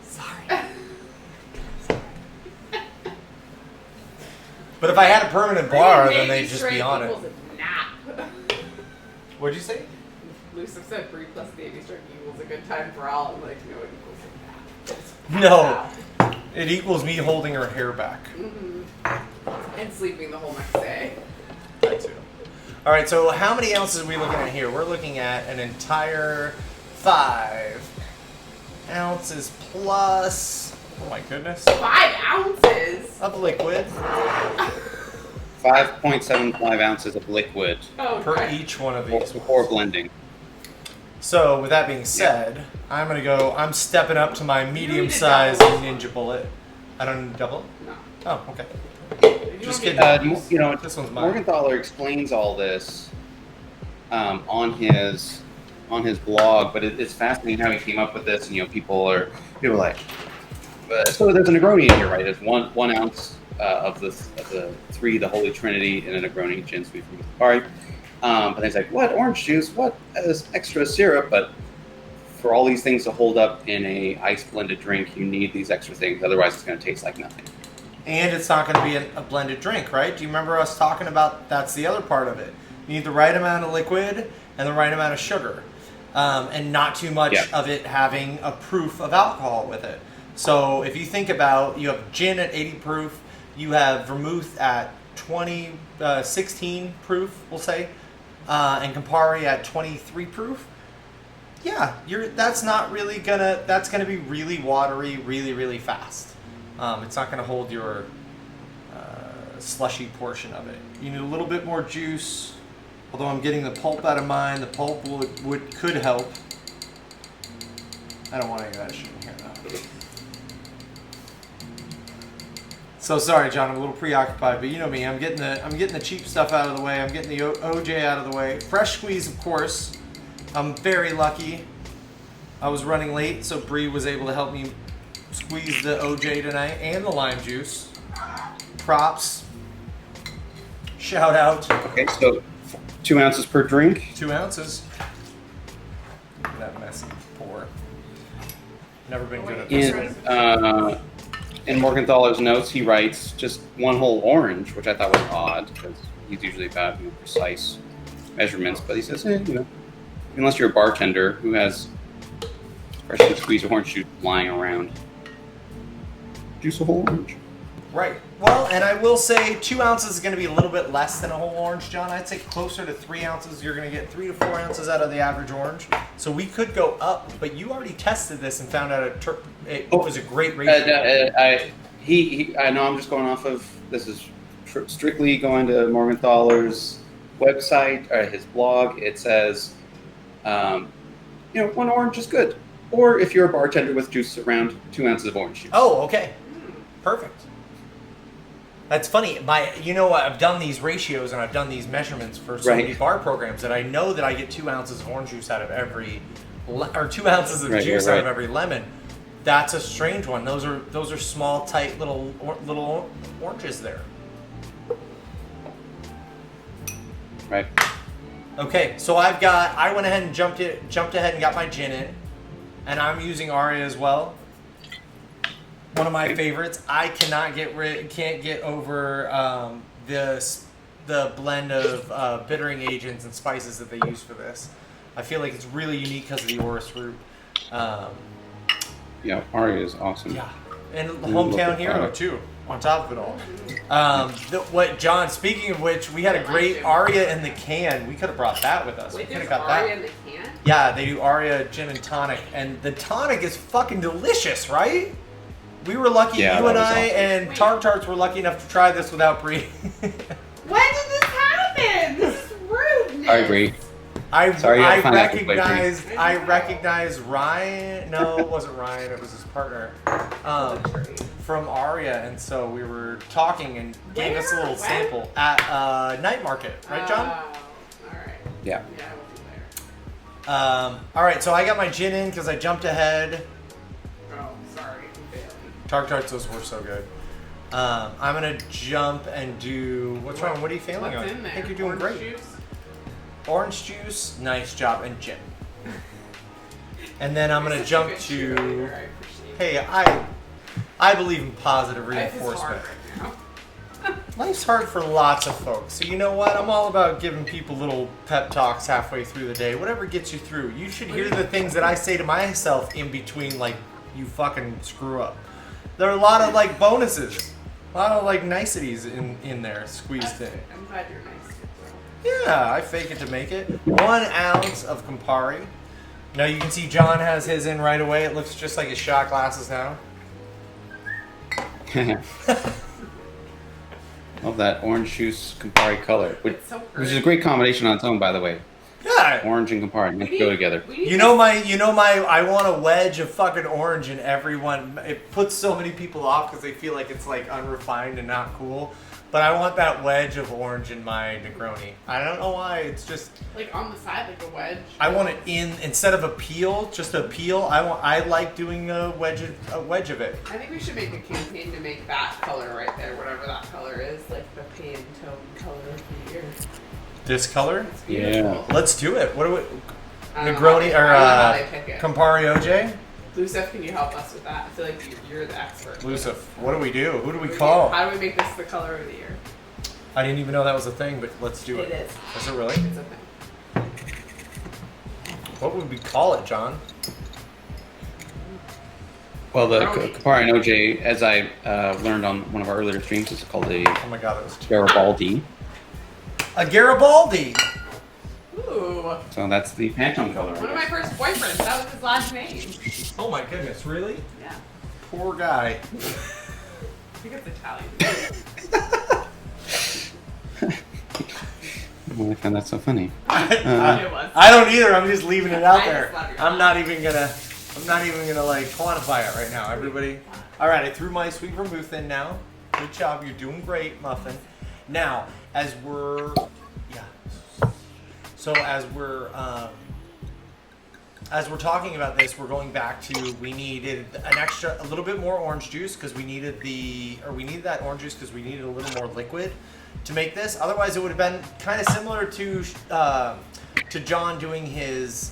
Sorry. But if I had a permanent bar, then they'd just be on it. A nap. What'd you say? Lucifer said 3 plus Navy Strength equals a good time for all. I'm like, no, it equals a nap. Just pass No. out. It equals me holding her hair back. And sleeping the whole next day. That too. All right, so how many ounces are we looking at here? We're looking at an entire 5 ounces plus, oh my goodness, 5 ounces? of liquid 5.75 ounces of liquid Oh, per right. each one of these. before blending. So with that being said, I'm stepping up to my need a medium-sized double. Ninja Bullet. I don't need a double? No. Oh, okay. If you Just want kidding. me- You know, This one's mine. Morgenthaler explains all this on his blog, but it's fascinating how he came up with this. And people are like, so there's a Negroni in here, right? There's one ounce of the 3, the Holy Trinity, in a Negroni gin sweet from Campari. But then he's like, what orange juice? What is extra syrup? But for all these things to hold up in a ice blended drink, you need these extra things. Otherwise, it's going to taste like nothing. And it's not going to be a blended drink, right? Do you remember us talking about that's the other part of it? You need the right amount of liquid and the right amount of sugar. And not too much of it having a proof of alcohol with it. So if you think about, you have gin at 80 proof, you have vermouth at 16 proof, we'll say, and Campari at 23 proof. Yeah, that's gonna be really watery, really, really fast. It's not gonna hold your slushy portion of it. You need a little bit more juice. Although I'm getting the pulp out of mine, the pulp could help. I don't want any of that shit in here though. So sorry, John. I'm a little preoccupied, but you know me. I'm getting the cheap stuff out of the way. I'm getting the OJ out of the way. Fresh squeeze, of course. I'm very lucky. I was running late, so Bree was able to help me squeeze the OJ tonight and the lime juice. Props. Shout out. Okay, so 2 ounces per drink. 2 ounces. Look at that messy pour. Never been good at this. In Morgenthaler's notes, he writes just 1 whole orange, which I thought was odd because he's usually about precise measurements. But he says, unless you're a bartender who has freshly squeezed orange juice lying around, juice a whole orange. Right. Well, and I will say 2 ounces is going to be a little bit less than a whole orange, John. I'd say closer to 3 ounces. You're going to get 3 to 4 ounces out of the average orange. So we could go up, but you already tested this and found out it was a great ratio. I know I'm just going off of, this is strictly going to Morgenthaler's website, or his blog. It says, 1 orange is good. Or if you're a bartender with juice, around 2 ounces of orange juice. Oh, okay. Perfect. That's funny. I've done these ratios and I've done these measurements for so many bar programs that I know that I get 2 ounces of orange juice out of every, or 2 ounces of juice out of every lemon. That's a strange one. Those are small, tight little oranges there. Right. Okay, so I went ahead and jumped ahead and got my gin in, and I'm using Aria as well. One of my favorites. I can't get over the blend of bittering agents and spices that they use for this. I feel like it's really unique because of the orris root. Yeah, Aria is awesome. Yeah, and hometown hero too. On top of it all, speaking of which, we had a great Aria in the can. We could have brought that with us. Wait, we could have there's got Aria that. in the can? Yeah, they do Aria gin and tonic, and the tonic is fucking delicious, right? We were lucky, Yeah, you and I awesome. and Tarts were lucky enough to try this without Brie. When did this happen? This is rudeness. I agree. I pineapple recognized Ryan. No, it wasn't Ryan. It was his partner from Aria, and so we were talking and gave us a little sample at Night Market, right, John? All right. Yeah. Yeah, I wasn't there. All right, so I got my gin in because I jumped ahead. Oh, sorry. I'm failing. Tarts, those were so good. I'm gonna jump and do. What's wrong? What are you failing What's on? in there? I think you're doing Orange great. Juice? Orange juice, nice job, and gin. And then I'm gonna You're such a jump good to. cheerleader, I appreciate it. Hey, I believe in positive Life is reinforcement. hard right now. Life's hard for lots of folks. So you know what? I'm all about giving people little pep talks halfway through the day. Whatever gets you through. You should hear the things that I say to myself in between, like, you fucking screw up. There are a lot of like bonuses. A lot of like niceties in there squeezed in. I'm glad you're nice. Yeah, I fake it to make it. 1 ounce of Campari. Now you can see John has his in right away. It looks just like his shot glasses now. Love that orange juice Campari color, which It's so is a pretty. great combination on its own, by the way. Yeah. Orange and Campari meant to go together. You know my I want a wedge of fucking orange in everyone. It puts so many people off because they feel like it's like unrefined and not cool. But I want that wedge of orange in my Negroni. I don't know why. It's just Like on the side, like a wedge. I want it in instead of a peel, just a peel. I like doing a wedge of it. I think we should make a campaign to make that color right there, whatever that color is, like the Pantone color of the year. This color? It's beautiful. Yeah. Let's do it. What do we? I don't know Negroni how or they- I don't know how they pick it. Campari OJ? Lucef, can you help us with that? I feel like you're the expert. Lucif. What do we do? Who do we call? How do we make this the color of the year? I didn't even know that was a thing, but let's do it. It is. Is it really? It's a thing. What would we call it, John? Well, the Brownie. Campari and OJ, as I learned on one of our earlier streams, is called a Oh my god, that was Garibaldi. a Garibaldi. Ooh. So that's the Pantone color. One of my first boyfriends, that was his last name. Oh my goodness, really? Yeah. Poor guy. I think it's Italian. I find that so funny. It was. I don't either. I'm just leaving it out I there. just love your I'm not even gonna like quantify it right now, everybody. All right, I threw my sweet vermouth in now. Good job. You're doing great, Muffin. Now, as we're talking about this, we're going back to we needed a little bit more orange juice because we needed that orange juice because we needed a little more liquid to make this. Otherwise, it would have been kind of similar to John doing his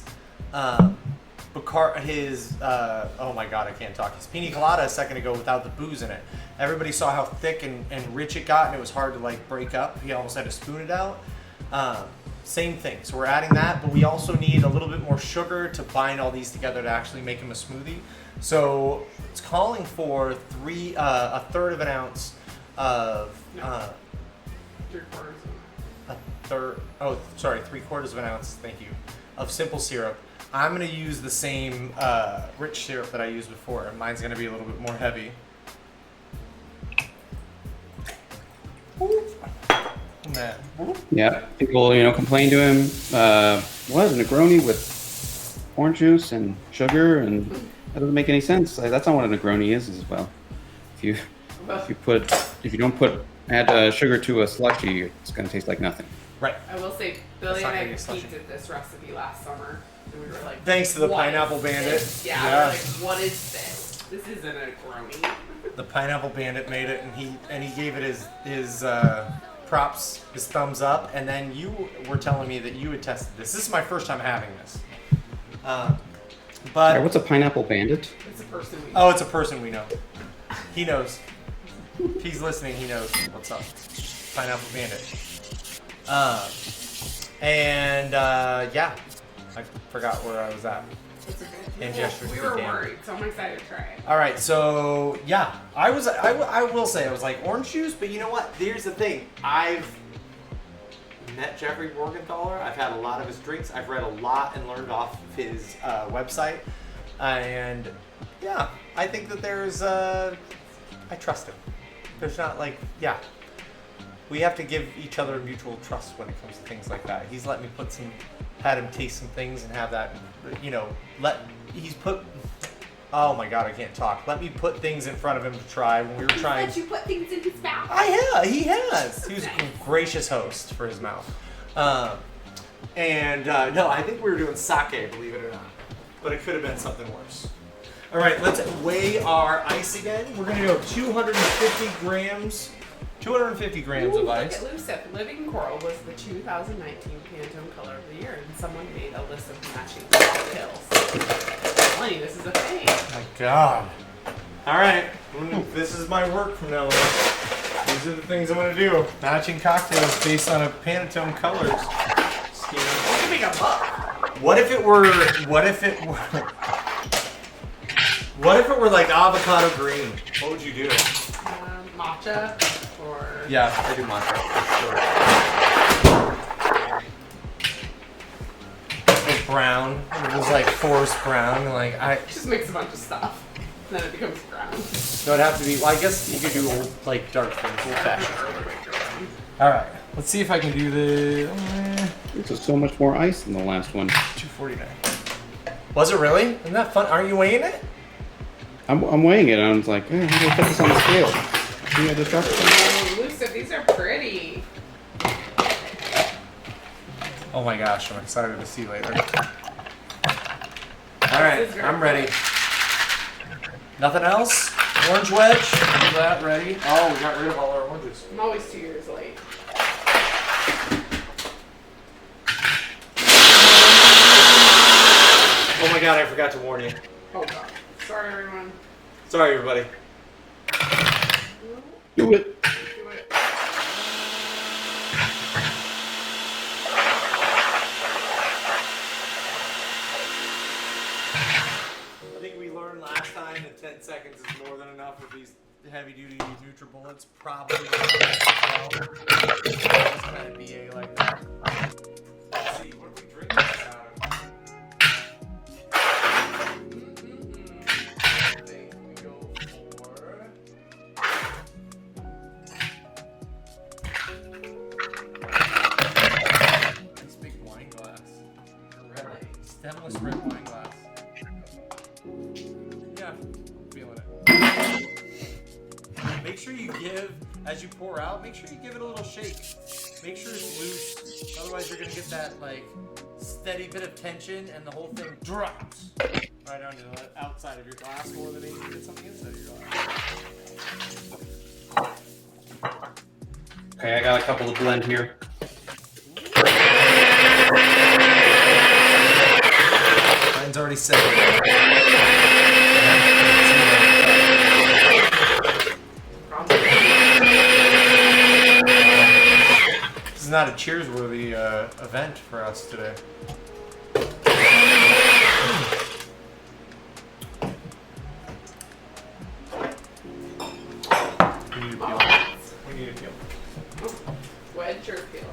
oh my god, I can't talk. His Pina Colada a second ago without the booze in it. Everybody saw how thick and rich it got, and it was hard to like break up. He almost had to spoon it out. Same thing. So we're adding that, but we also need a little bit more sugar to bind all these together to actually make them a smoothie. So it's calling for a third of an ounce of No. 3/4. a third. Oh, sorry, 3/4 of an ounce. Thank you. Of simple syrup. I'm gonna use the same rich syrup that I used before. Mine's gonna be a little bit more heavy. And that. Yeah, people, complain to him. What, a Negroni with orange juice and sugar, and that doesn't make any sense. Like, that's not what a Negroni is as well. If you don't add sugar to a slushie, it's gonna taste like nothing. Right. I will say, Billy That's not and I gonna be a slushy. peeked at this recipe last summer, and we were like, Thanks to the "What Pineapple is Bandit." this?" Yeah, Yeah. we're like, what is this? This isn't a Negroni. The Pineapple Bandit made it, and he gave it his props, his thumbs up, and then you were telling me that you had tested this. This is my first time having this. But What's a pineapple bandit? It's a person we oh, it's a person we know. He knows. If he's listening, he knows what's up. Pineapple Bandit. Yeah, I forgot where I was at. It's okay. And gestures We to were Dan. worried, so I'm excited to try it. All right, so yeah, I will say I was like orange juice, but you know what? Here's the thing. I've met Jeffrey Morgenthaler. I've had a lot of his drinks. I've read a lot and learned off of his website, and yeah, I think that I trust him. There's not we have to give each other mutual trust when it comes to things like that. He's let me had him taste some things and have that, oh my God, I can't talk. Let me put things in front of him to try when we were trying. Let you put things in his mouth. He has. He was a gracious host for his mouth. No, I think we were doing sake, believe it or not. But it could have been something worse. All right, let's weigh our ice again. We're gonna go 250 grams. 250 grams Ooh, of ice. Look at Lucid. Living Coral was the 2019 Pantone Color of the Year, and someone made a list of matching cocktails. I'm telling you, this is a thing. Oh my God. All right, this is my work from now on. These are the things I'm gonna do. Matching cocktails based on a Pantone colors scheme. We can make a book. What if it were like avocado green? What would you do? Matcha or... Yeah, I do matcha. Sure. Or brown. It was like forest brown. Just mix a bunch of stuff. And then it becomes brown. So it'd have to be. Well, I guess you could do dark things, old fashioned. All right, let's see if I can do the. This is so much more ice than the last one. 249. Was it really? Isn't that fun? Aren't you weighing it? I'm weighing it, and I was like, how do I put this on the scale? Yeah, the truck. Oh, Lucid, these are pretty. Oh my gosh, I'm excited to see later. All right, I'm ready. Nothing else? Orange wedge? Is that ready? Oh, we got rid of all our oranges. I'm always 2 years late. Oh my God, I forgot to warn you. Oh God. Sorry, everyone. Sorry, everybody. Do it. Do it. I think we learned last time that 10 seconds is more than enough with these heavy-duty NutriBullets. Probably not as well. It's kind of BA like that. Let's see, what are we drinking this out of? I think we go for... This big wine glass. Red, stemless red wine glass. Yeah, feeling it. Make sure you give, as you pour out, make sure you give it a little shake. Make sure it's loose. Otherwise, you're going to get that, steady bit of tension and the whole thing drops right onto the outside of your glass more than you get something inside of your glass. Okay, I got a couple to blend here. Mine's already set. This is not a cheers-worthy event for us today. Oh, wedge or peel?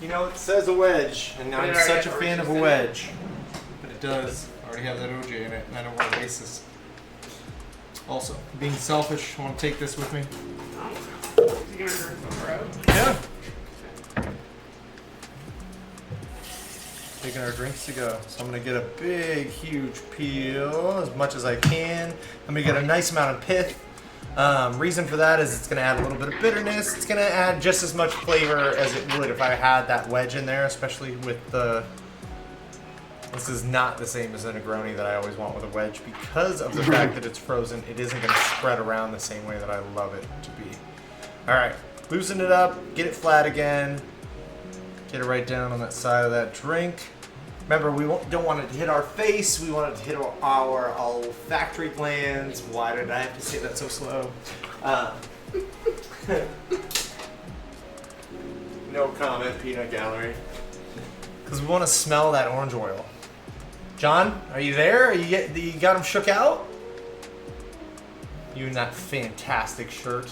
You know, it says a wedge, and But I'm it already such a has fan of a oranges in it. wedge. But it does already have that OJ in it, and I don't want to waste this. Also, being selfish, I want to take this with me. Oh. Is he gonna drink the road? Yeah. Taking our drinks to go. So I'm gonna get a big, huge peel, as much as I can. I'm gonna get a nice amount of pith. Reason for that is it's gonna add a little bit of bitterness. It's gonna add just as much flavor as it would if I had that wedge in there, especially with the... This is not the same as a Negroni that I always want with a wedge because of the fact that it's frozen. It isn't gonna spread around the same way that I love it to be. All right, loosen it up, get it flat again. Get it right down on that side of that drink. Remember, we don't want it to hit our face. We want it to hit our olfactory glands. Why did I have to say that so slow? No comment, peanut gallery. Because we want to smell that orange oil. John, are you there? You got him shook out? You in that fantastic shirt.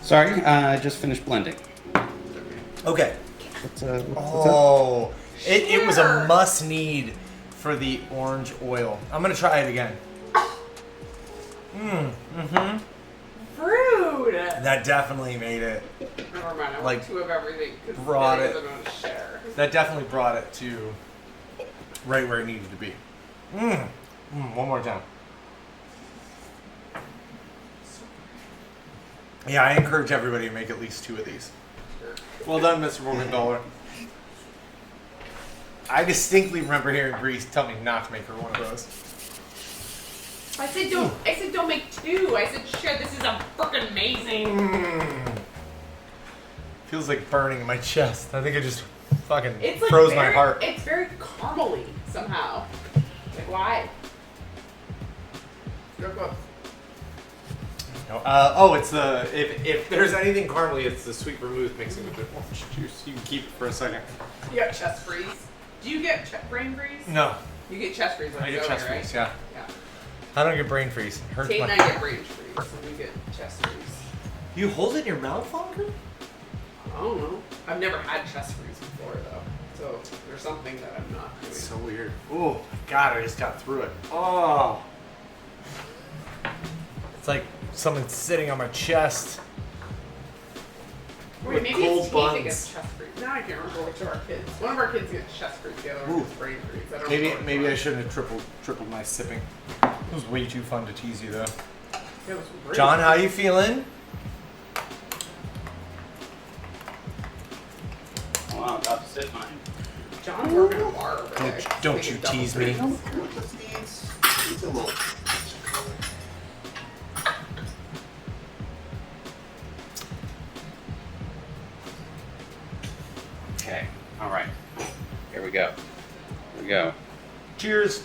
Sorry, I just finished blending. Okay. What's up? Oh, it was a must need for the orange oil. I'm gonna try it again. Rude! That definitely made it. Never mind, I Like, want two of everything because brought it it. isn't going to share. That definitely brought it to right where it needed to be. One more time. Yeah, I encourage everybody to make at least 2 of these. Well done, Mr. Morgan Dollar. I distinctly remember hearing Grease tell me not to make her one of those. I said don't make 2. I said share. This is a freaking amazing. Feels like burning in my chest. I think I just fucking It's like froze very, my heart. It's very caramely somehow. Like why? Go. No, it's the if there's anything caramely, it's the sweet vermouth mixing with the orange juice. You can keep it for a second. You got chest freeze. Do you get brain freeze? No, You get chest freeze. I get chest right? freeze. Yeah, Yeah. I don't get brain freeze. It hurts Kate my. and I get brain freeze, and we get chest freeze. You hold it in your mouth longer? I don't know. I've never had chest freeze before though, so there's something that I'm not doing. It's so weird. Oh my god, I just got through it. Oh, it's like someone sitting on my chest. Wait, with maybe cold it's Kate that buns. gets chest freeze. Now I can't remember which of our kids. One of our kids gets chest freeze, the other one gets brain freeze. I don't know. Maybe I shouldn't have tripled my sipping. It was way too fun to tease you though. It was brain John, how freeze. you feeling? Well, I'm about to sit mine. John's working a bar over there. Don't Taking you double tease me. drinks. Okay. All right. Here we go. Here we go. Cheers.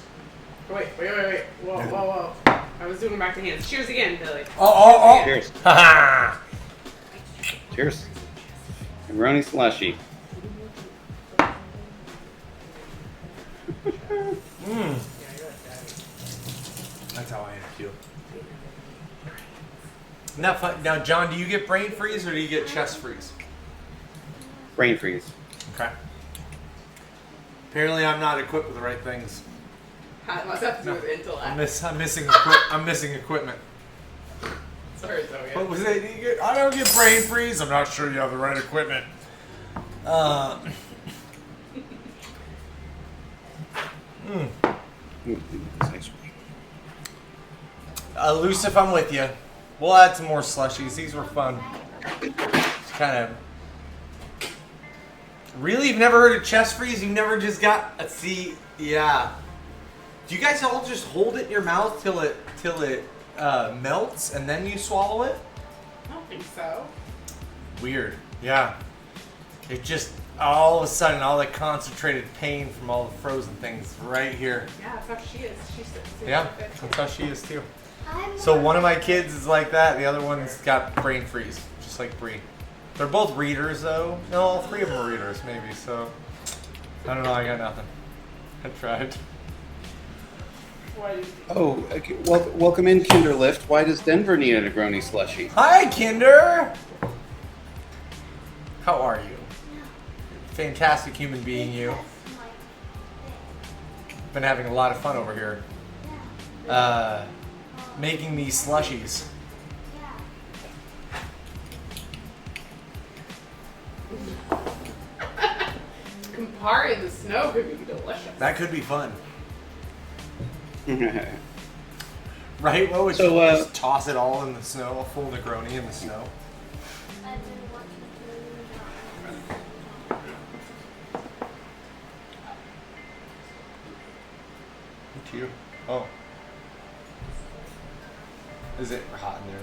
Wait. Whoa. I was doing back to hands. Cheers again, Billy. Oh. Cheers. Haha. Cheers. Negroni slushy. That's how I feel. Now, now, John, do you get brain freeze or do you get chest freeze? Brain freeze. Okay. Apparently, I'm not equipped with the right things. It must have to do with intellect. I'm missing equipment. Sorry, Zoe. What was it? I don't get brain freeze. I'm not sure you have the right equipment. Elusive, I'm with you. We'll add some more slushies. These were fun. It's kind of. Really? You've never heard of chest freeze? You've never just got a see? Yeah. Do you guys all just hold it in your mouth till it melts and then you swallow it? I don't think so. Weird. Yeah. It just all of a sudden all the concentrated pain from all the frozen things right here. Yeah, that's how she is. She's Yeah, that's how she is too. So one of my kids is like that. The other one's got brain freeze, just like Bree. They're both readers though. No, all 3 of them are readers maybe. So I don't know. I got nothing. I tried. Why did Oh, okay. Welcome in, Kinderlift. Why does Denver need a Negroni slushie? Hi, Kinder. How are you? Fantastic human being, you. Been having a lot of fun over here. Making these slushies. Campari in the snow could be delicious. That could be fun. Right? What would So, you just toss it all in the snow, a full Negroni in the snow? To you. Oh. Is it hot in there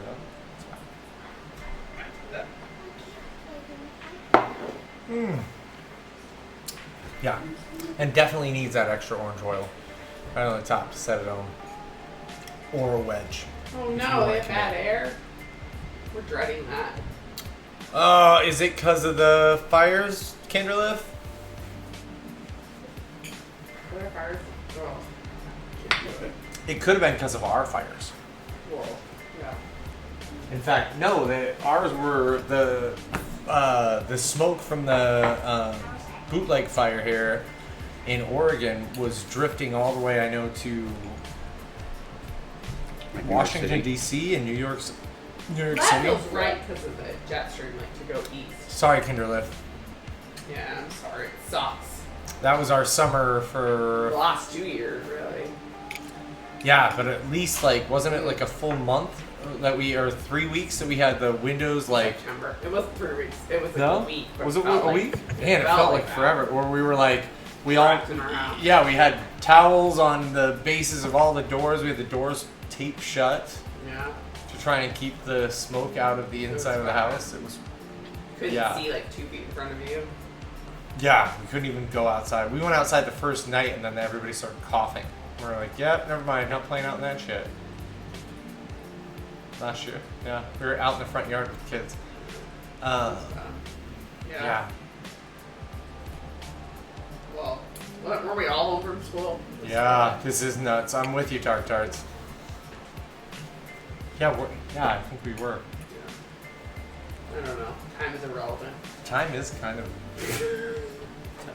though? Mmm. Yeah. And definitely needs that extra orange oil right on the top to set it on. Or a wedge. Oh If you no, want they have to. bad air. We're dreading that. Is it because of the fires, Kinderliff? What are fires? Oh. It could have been because of our fires. Whoa. Yeah. In fact, no. Ours were the smoke from the bootleg fire here in Oregon was drifting all the way. I know to Washington D.C. and New York That City. feels right because of the jet stream, like to go east. Sorry, Kinderliff. Yeah, I'm sorry. It sucks. That was our summer The for last 2 years, really. yeah, but at least like wasn't it like a full month that or 3 weeks that we had the windows like. September. It wasn't 3 weeks. It was like No? a week. but Was it felt a like- week? Man, it felt like that. forever. Or we were like, we all, Trapped in our house. yeah, we had towels on the bases of all the doors. We had the doors taped shut Yeah. to try and keep the smoke out of the inside of the bad. house. It was, Couldn't Yeah. see like 2 feet in front of you. yeah, we couldn't even go outside. We went outside the first night and then everybody started coughing. We were like, yep, never mind, not playing out in that shit. Last year, yeah, we were out in the front yard with the kids. Yeah. Yeah. Well, were we all home from school? Yeah, this is nuts. I'm with you, Tart Tarts. Yeah, I think we were. Yeah. I don't know. Time is irrelevant. Time is kind of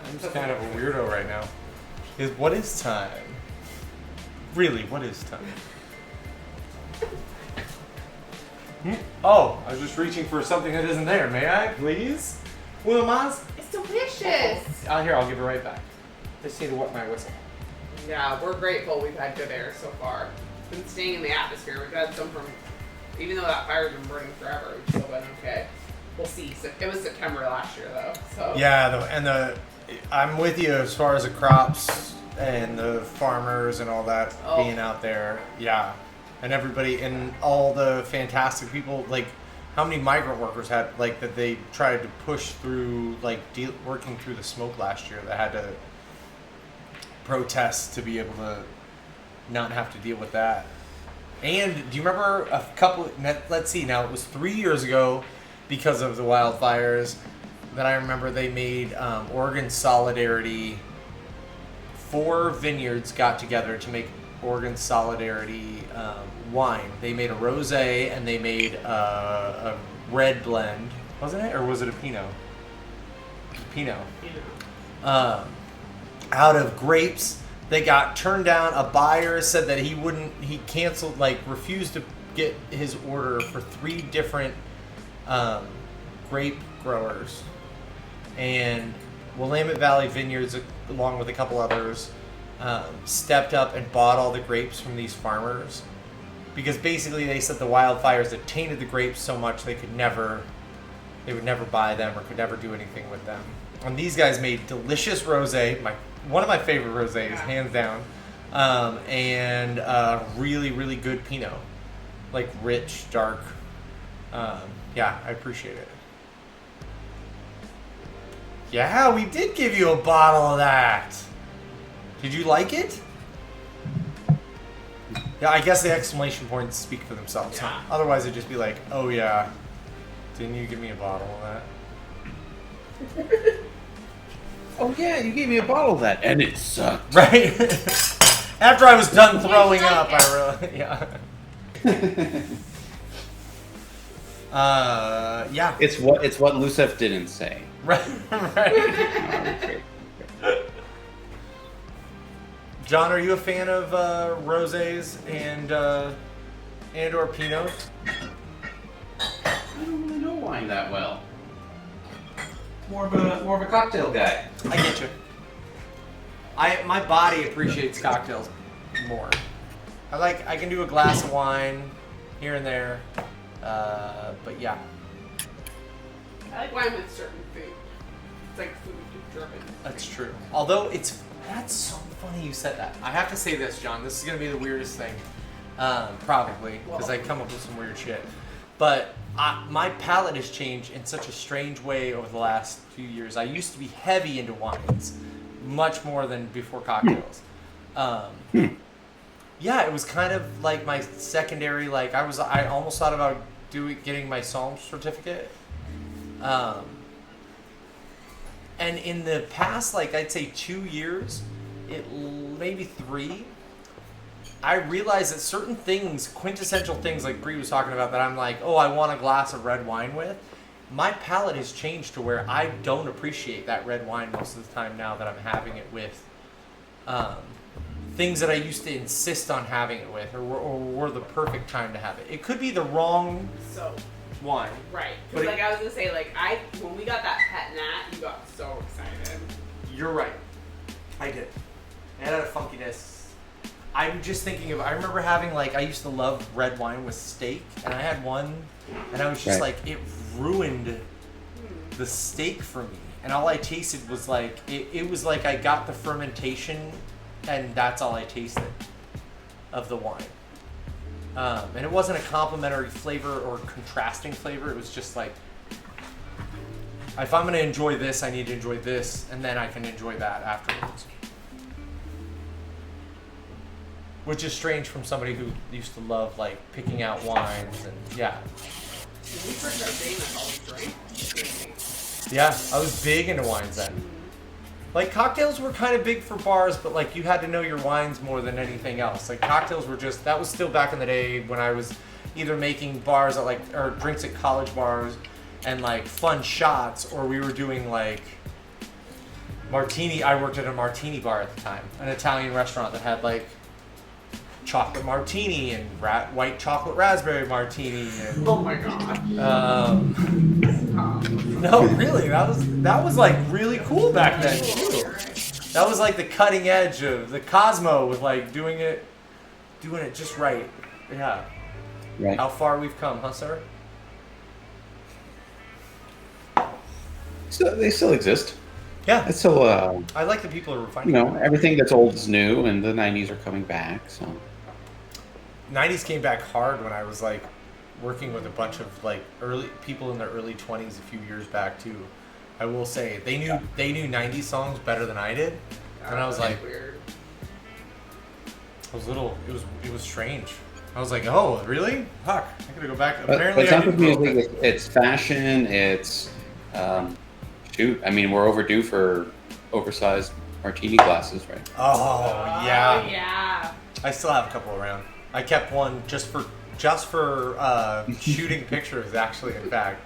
time's kind of a weirdo right now. What is time? Really, what is time? Oh, I was just reaching for something that isn't there. May I, please? Wilmas? It's delicious. Here, I'll give it right back. Just need to wet my whistle. Yeah, we're grateful we've had good air so far. It's been staying in the atmosphere. We've had some from, even though that fire's been burning forever, we've still been okay. We'll see. So it was September last year though, so. Yeah, I'm with you as far as the crops and the farmers and all that being out there. Yeah. And everybody and all the fantastic people, like how many migrant workers had like that they tried to push through like working through the smoke last year that had to protest to be able to not have to deal with that. And do you remember let's see, now it was 3 years ago because of the wildfires that I remember they made Oregon Solidarity. 4 vineyards got together to make Oregon Solidarity wine. They made a rosé and they made a red blend, wasn't it, or was it a Pinot? It was a Pinot. Out of grapes. They got turned down. A buyer said that he canceled, refused to get his order for 3 different grape growers. And Willamette Valley Vineyards, along with a couple others, stepped up and bought all the grapes from these farmers. Because basically they said the wildfires had tainted the grapes so much they would never buy them or could never do anything with them. And these guys made delicious rosé, one of my favorite rosés, hands down, and really, really good Pinot, like rich, dark. Yeah, I appreciate it. Yeah, we did give you a bottle of that. Did you like it? Yeah, I guess the exclamation points speak for themselves. Yeah. Huh? Otherwise, it'd just be like, oh yeah, didn't you give me a bottle of that? Oh yeah, you gave me a bottle of that, and it sucked. Right? After I was done throwing like up, it. I really, yeah. It's what Lucef didn't say. Right, right. John, are you a fan of rosés and or pinots? I don't really know wine that well. More of a cocktail guy. I get you. My body appreciates cocktails more. I can do a glass of wine here and there, but yeah. I like wine with certain food. It's like food driven. That's true. Although that's so funny you said that. I have to say this, John. This is gonna be the weirdest thing, probably, because I come up with some weird shit. But my palate has changed in such a strange way over the last few years. I used to be heavy into wines, much more than before cocktails. Yeah, it was kind of like my secondary. Like I almost thought about getting my Psalm certificate. And in the past, like I'd say 2 years, maybe 3, I realized that certain things, quintessential things like Bree was talking about, that I'm like, oh, I want a glass of red wine with. My palate has changed to where I don't appreciate that red wine most of the time now that I'm having it with things that I used to insist on having it with, or were the perfect time to have it. It could be the wrong wine. Right. But Because I was gonna say, when we got that pet nat, you got so excited. You're right. I did. It had a funkiness. I'm just thinking I remember having I used to love red wine with steak, and I had one, and I was just it ruined the steak for me. And all I tasted was it was like I got the fermentation, and that's all I tasted of the wine. And it wasn't a complementary flavor or contrasting flavor. It was just if I'm going to enjoy this, I need to enjoy this, and then I can enjoy that afterwards. Which is strange from somebody who used to love picking out wines and yeah. We first started dating, that's all we drank. Yeah, I was big into wines then. Cocktails were kind of big for bars, but you had to know your wines more than anything else. Cocktails were that was still back in the day when I was either making bars at or drinks at college bars and fun shots, or we were doing martini. I worked at a martini bar at the time, an Italian restaurant that had chocolate martini and white chocolate raspberry martini. And, Oh my god. no, really, that was really cool back then too. That was the cutting edge of the Cosmo with doing it just right. Yeah. Right. How far we've come, huh, sir? So they still exist. Yeah. It's still I like the people who are finding it. everything that's old is new, and the 90s are coming back. So 90s came back hard when I was working with a bunch of early people in their early 20s a few years back too. I will say they knew 90s songs better than I did, and I was Weird. I was it was strange. I was like, oh really? Fuck, I gotta go back. but Apparently, it's I not just didn't grow music. up. It's fashion. It's shoot. I mean, we're overdue for oversized martini glasses, right? Oh yeah. Oh, yeah. I still have a couple around. I kept one just for shooting pictures, actually. In fact,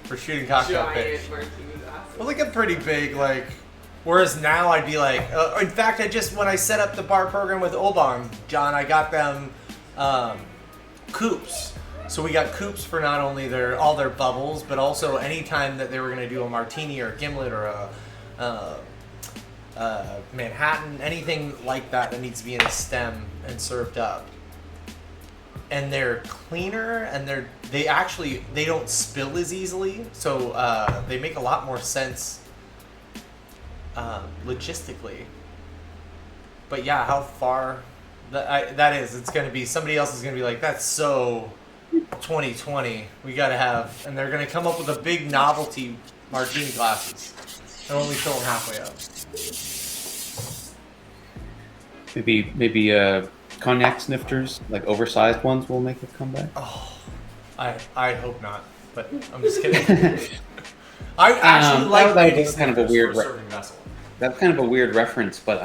for shooting cocktail pics. Giant martini glasses. Well, they get pretty big. Whereas now I'd be in fact, when I set up the bar program with Obon, John, I got them coupes. So we got coupes for not only all their bubbles, but also anytime that they were going to do a martini or a gimlet or a Manhattan, anything like that needs to be in a stem and served up. And they're cleaner, and they don't spill as easily, so they make a lot more sense logistically. But yeah, how far that is, it's going to be, somebody else is going to be like, that's so 2020, we got to have, and they're going to come up with a big novelty martini glasses and only fill them halfway up. Maybe cognac snifters, oversized ones, will make a comeback. Oh, I hope not, but I'm just kidding. I actually like that was kind of a weird serving vessel. That's kind of a weird reference, but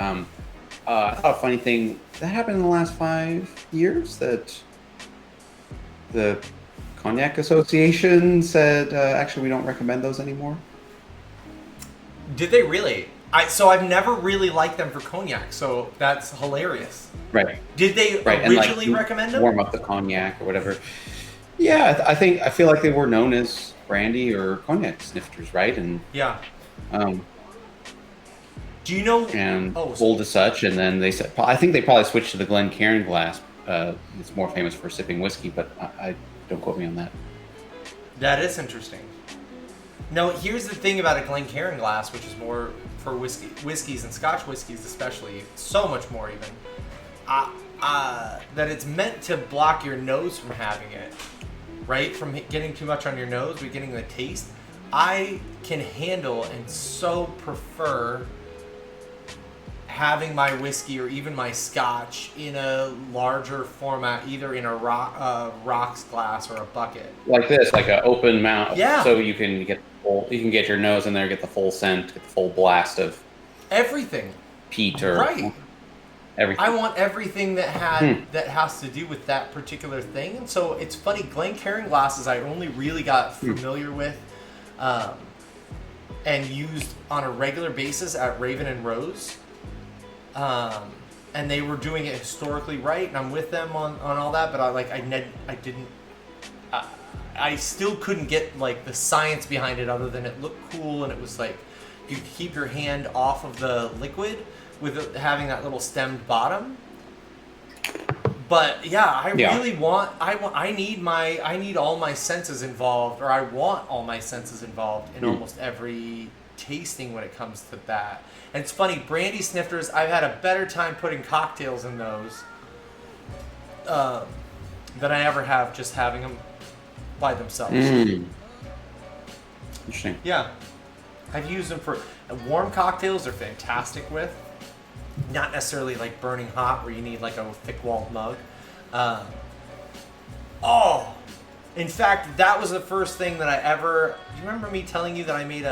I thought a funny thing that happened in the last 5 years that the Cognac Association said actually we don't recommend those anymore. Did they really? I've never really liked them for cognac, so that's hilarious. Right. Did they Right. originally and, like, recommend them? warm up the cognac or whatever. Yeah, I feel like they were known as brandy or cognac snifters, right? And Yeah. um, Do you know? and Oh, sold as such, and then they said I think they probably switched to the Glencairn glass. It's more famous for sipping whiskey, but I don't quote me on that. that is interesting. No, here's the thing about a Glencairn glass, which is more for whiskeys and Scotch whiskeys especially, so much more even. That it's meant to block your nose from having it, right? From getting too much on your nose, but getting the taste. I can handle and so prefer having my whiskey or even my Scotch in a larger format, either in a rocks glass or a bucket. Like this, like an open mouth, Yeah. so you can get your nose in there, get the full scent, get the full blast of Everything. peat or Right. everything. I want everything that that has to do with that particular thing. And so it's funny, Glencairn glasses I only really got familiar with and used on a regular basis at Raven and Rose. And they were doing it historically right, and I'm with them on all that, but I still couldn't get like the science behind it other than it looked cool, and it was like you could keep your hand off of the liquid with it having that little stemmed bottom. But yeah, I really want I need all my senses involved, or I want all my senses involved in almost every tasting when it comes to that. And it's funny, brandy snifters, I've had a better time putting cocktails in those than I ever have just having them by themselves. Interesting. Yeah. I've used them for warm cocktails. They're fantastic with. Not necessarily like burning hot where you need like a thick-walled mug. In fact, that was the first thing that I ever... Do you remember me telling you that I made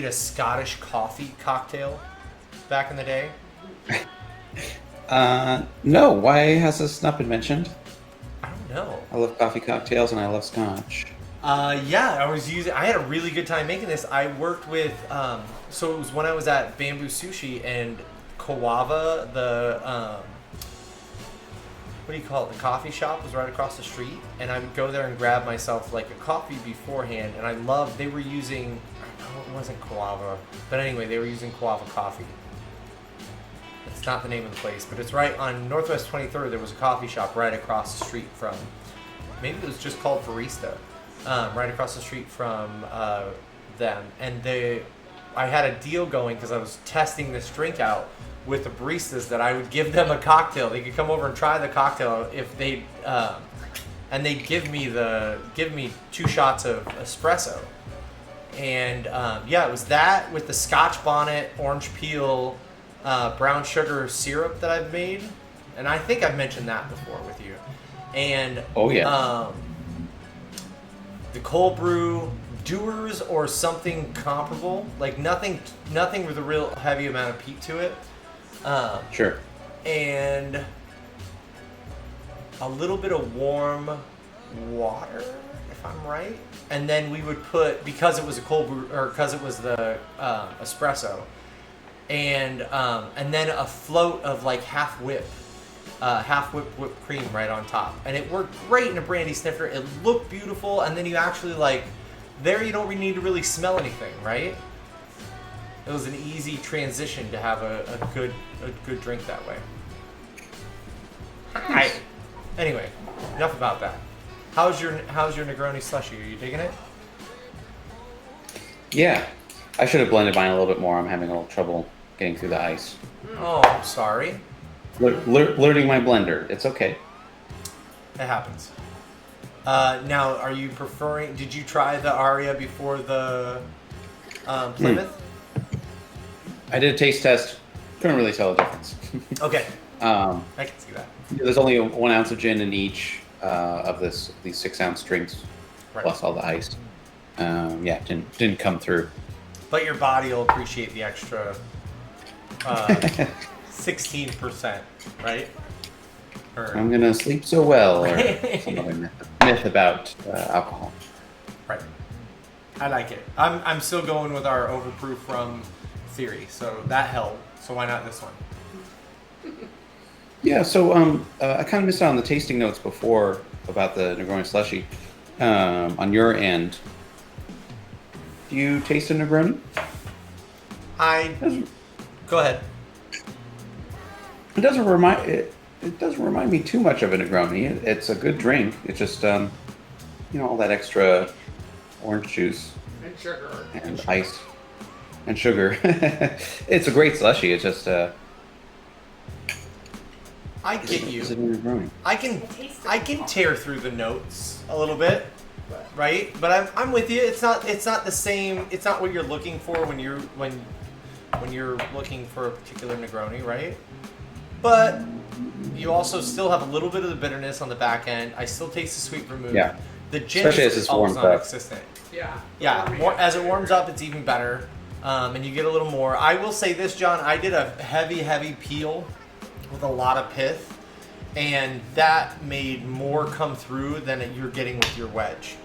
a Scottish coffee cocktail back in the day? No. Why has this not been mentioned? I don't know. I love coffee cocktails and I love scotch. I had a really good time making this. I worked with, so it was when I was at Bamboo Sushi, and Kawava, what do you call it? The coffee shop was right across the street, and I would go there and grab myself like a coffee beforehand, and I loved, they were using, no, it wasn't Kawava, but anyway, they were using Kawava coffee. It's not the name of the place, but it's right on Northwest 23rd. There was a coffee shop right across the street from, maybe it was just called Barista. Right across the street from them, and I had a deal going because I was testing this drink out with the baristas that I would give them a cocktail. They could come over and try the cocktail if they, and they'd give me 2 shots of espresso, and it was that with the Scotch bonnet, orange peel, brown sugar syrup that I've made, and I think I've mentioned that before with you, and the cold brew Doers or something comparable, like nothing with a real heavy amount of peat to it. Sure. And a little bit of warm water, if I'm right. And then we would put, because it was a cold brew, or because it was the espresso, and then a float of like half whipped whipped cream right on top, and it worked great in a brandy snifter. It looked beautiful, and then you actually you don't need to really smell anything, right? It was an easy transition to have a good drink that way. Anyway, enough about that. How's your Negroni slushie? Are you digging it? Yeah, I should have blended mine a little bit more. I'm having a little trouble getting through the ice. Oh, I'm sorry. Learning my blender. It's okay. It happens. Now, are you preferring... Did you try the Aria before the Plymouth? I did a taste test. Couldn't really tell the difference. Okay. I can see that. There's only 1 ounce of gin in each of these 6-ounce drinks, Right. plus all the ice. Didn't come through. But your body will appreciate the extra 16%, right? I'm gonna sleep so well, or some other myth about alcohol. Right. I like it. I'm still going with our overproof rum theory, so that held. So why not this one? Yeah, so I kind of missed out on the tasting notes before about the Negroni slushy. On your end, do you taste a Negroni? Go ahead. It doesn't remind me too much of a Negroni. It's a good drink. It's just all that extra orange juice And sugar. and ice and sugar. It's a great slushy. It's just I get you. Is it a Negroni? I can tear through the notes a little bit, right? But I'm with you. It's not the same. It's not what you're looking for when you're looking for a particular Negroni, right? But you also still have a little bit of the bitterness on the back end. I still taste the sweet vermouth. Yeah. The gin Especially as is it's almost warmed up. non-existent. Yeah. Yeah. As it warms up, it's even better, and you get a little more. I will say this, John. I did a heavy peel with a lot of pith, and that made more come through than you're getting with your wedge.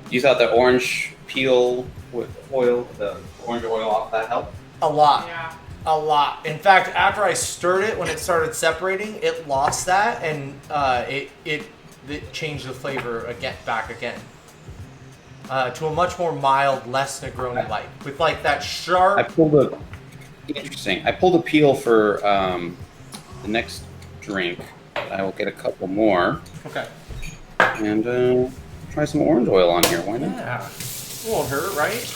You thought the orange peel with oil, the orange oil off that helped? A lot. Yeah. A lot. In fact, after I stirred it, when it started separating, it lost that, and it changed the flavor back again to a much more mild, less Negroni-like, with like that sharp. I pulled a peel for the next drink. I will get a couple more Okay. and try some orange oil on here. Why not? Yeah. Won't hurt, right?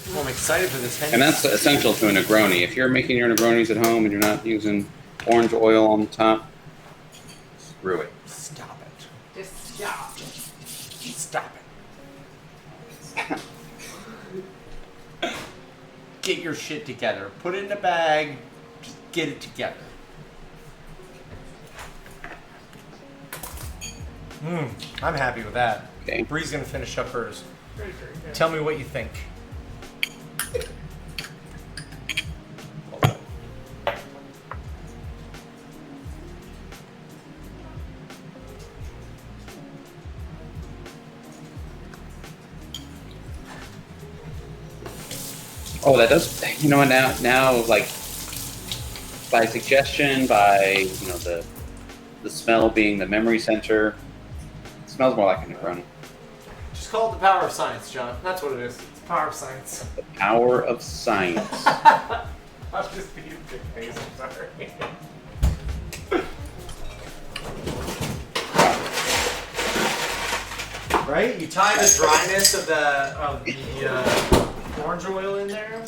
Well, I'm excited for this. And that's essential to a Negroni. If you're making your Negronis at home and you're not using orange oil on the top, screw it. Stop it. Just stop. Stop it. Get your shit together. Put it in a bag. Just get it together. I'm happy with that. Okay. Bree's gonna finish up hers. Very, very good. Tell me what you think. Oh, that does. You know what? Now, like by suggestion, by the smell being the memory center, it smells more like a Negroni. Just call it the power of science, John. That's what it is. It's the power of science. The power of science. I was just being a big face. I'm sorry. Right? You tie the dryness of the orange oil in there.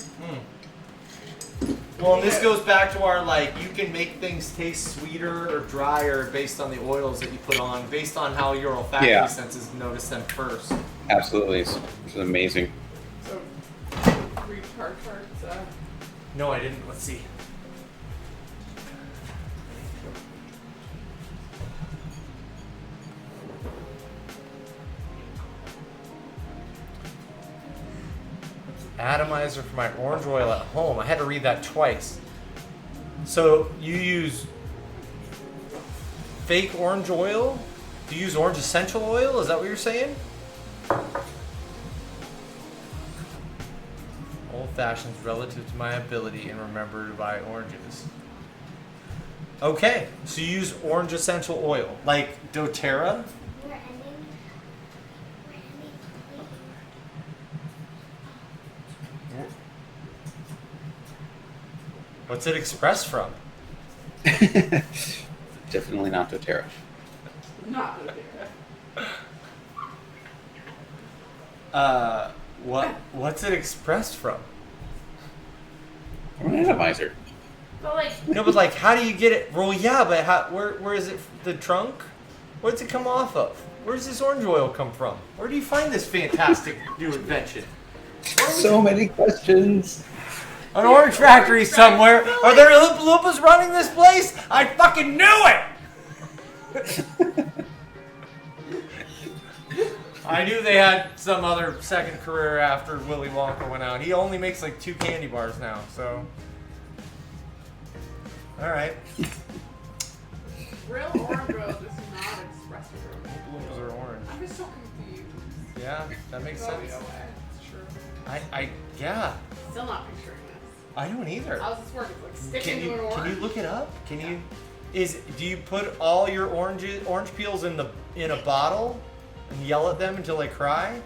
Well, and this goes back to our you can make things taste sweeter or drier based on the oils that you put on, based on how your olfactory senses notice them first. Absolutely, this is amazing. So, read card charts. No, I didn't. Let's see. Atomizer for my orange oil at home. I had to read that twice. So you use fake orange oil? Do you use orange essential oil? Is that what you're saying? Old fashions relative to my ability and remember to buy oranges. Okay, so you use orange essential oil, like doTERRA? What's it expressed from? Definitely not doTERRA. Not the What's it expressed from? Or an atomizer. But No, but how do you get it? Well, yeah, but where is it? The trunk? Where's it come off of? Where's this orange oil come from? Where do you find this fantastic new invention? So many questions. An orange factory somewhere. Are there Loompas running this place? I fucking knew it! I knew they had some other second career after Willy Wonka went out. He only makes like 2 candy bars now, so. All right. Real orange oil does not express fruit. Balloons are orange. I'm just so confused. Yeah, that makes sense. It's true. Yeah. Still not picturing this. I don't either. How's this work? It's like stick Can into an orange. you look it up? Can you? Do you put all your orange peels in a bottle and yell at them until they cry?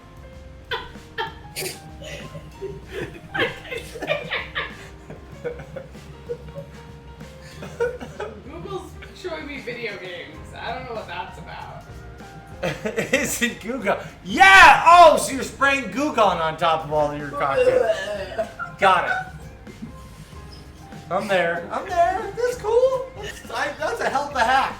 Google's showing me video games. I don't know what that's about. Is it Goo Gone? Yeah! Oh, so you're spraying Goo Gone on top of all of your cocktails. Got it. I'm there. That's cool. That's a hell of a hack.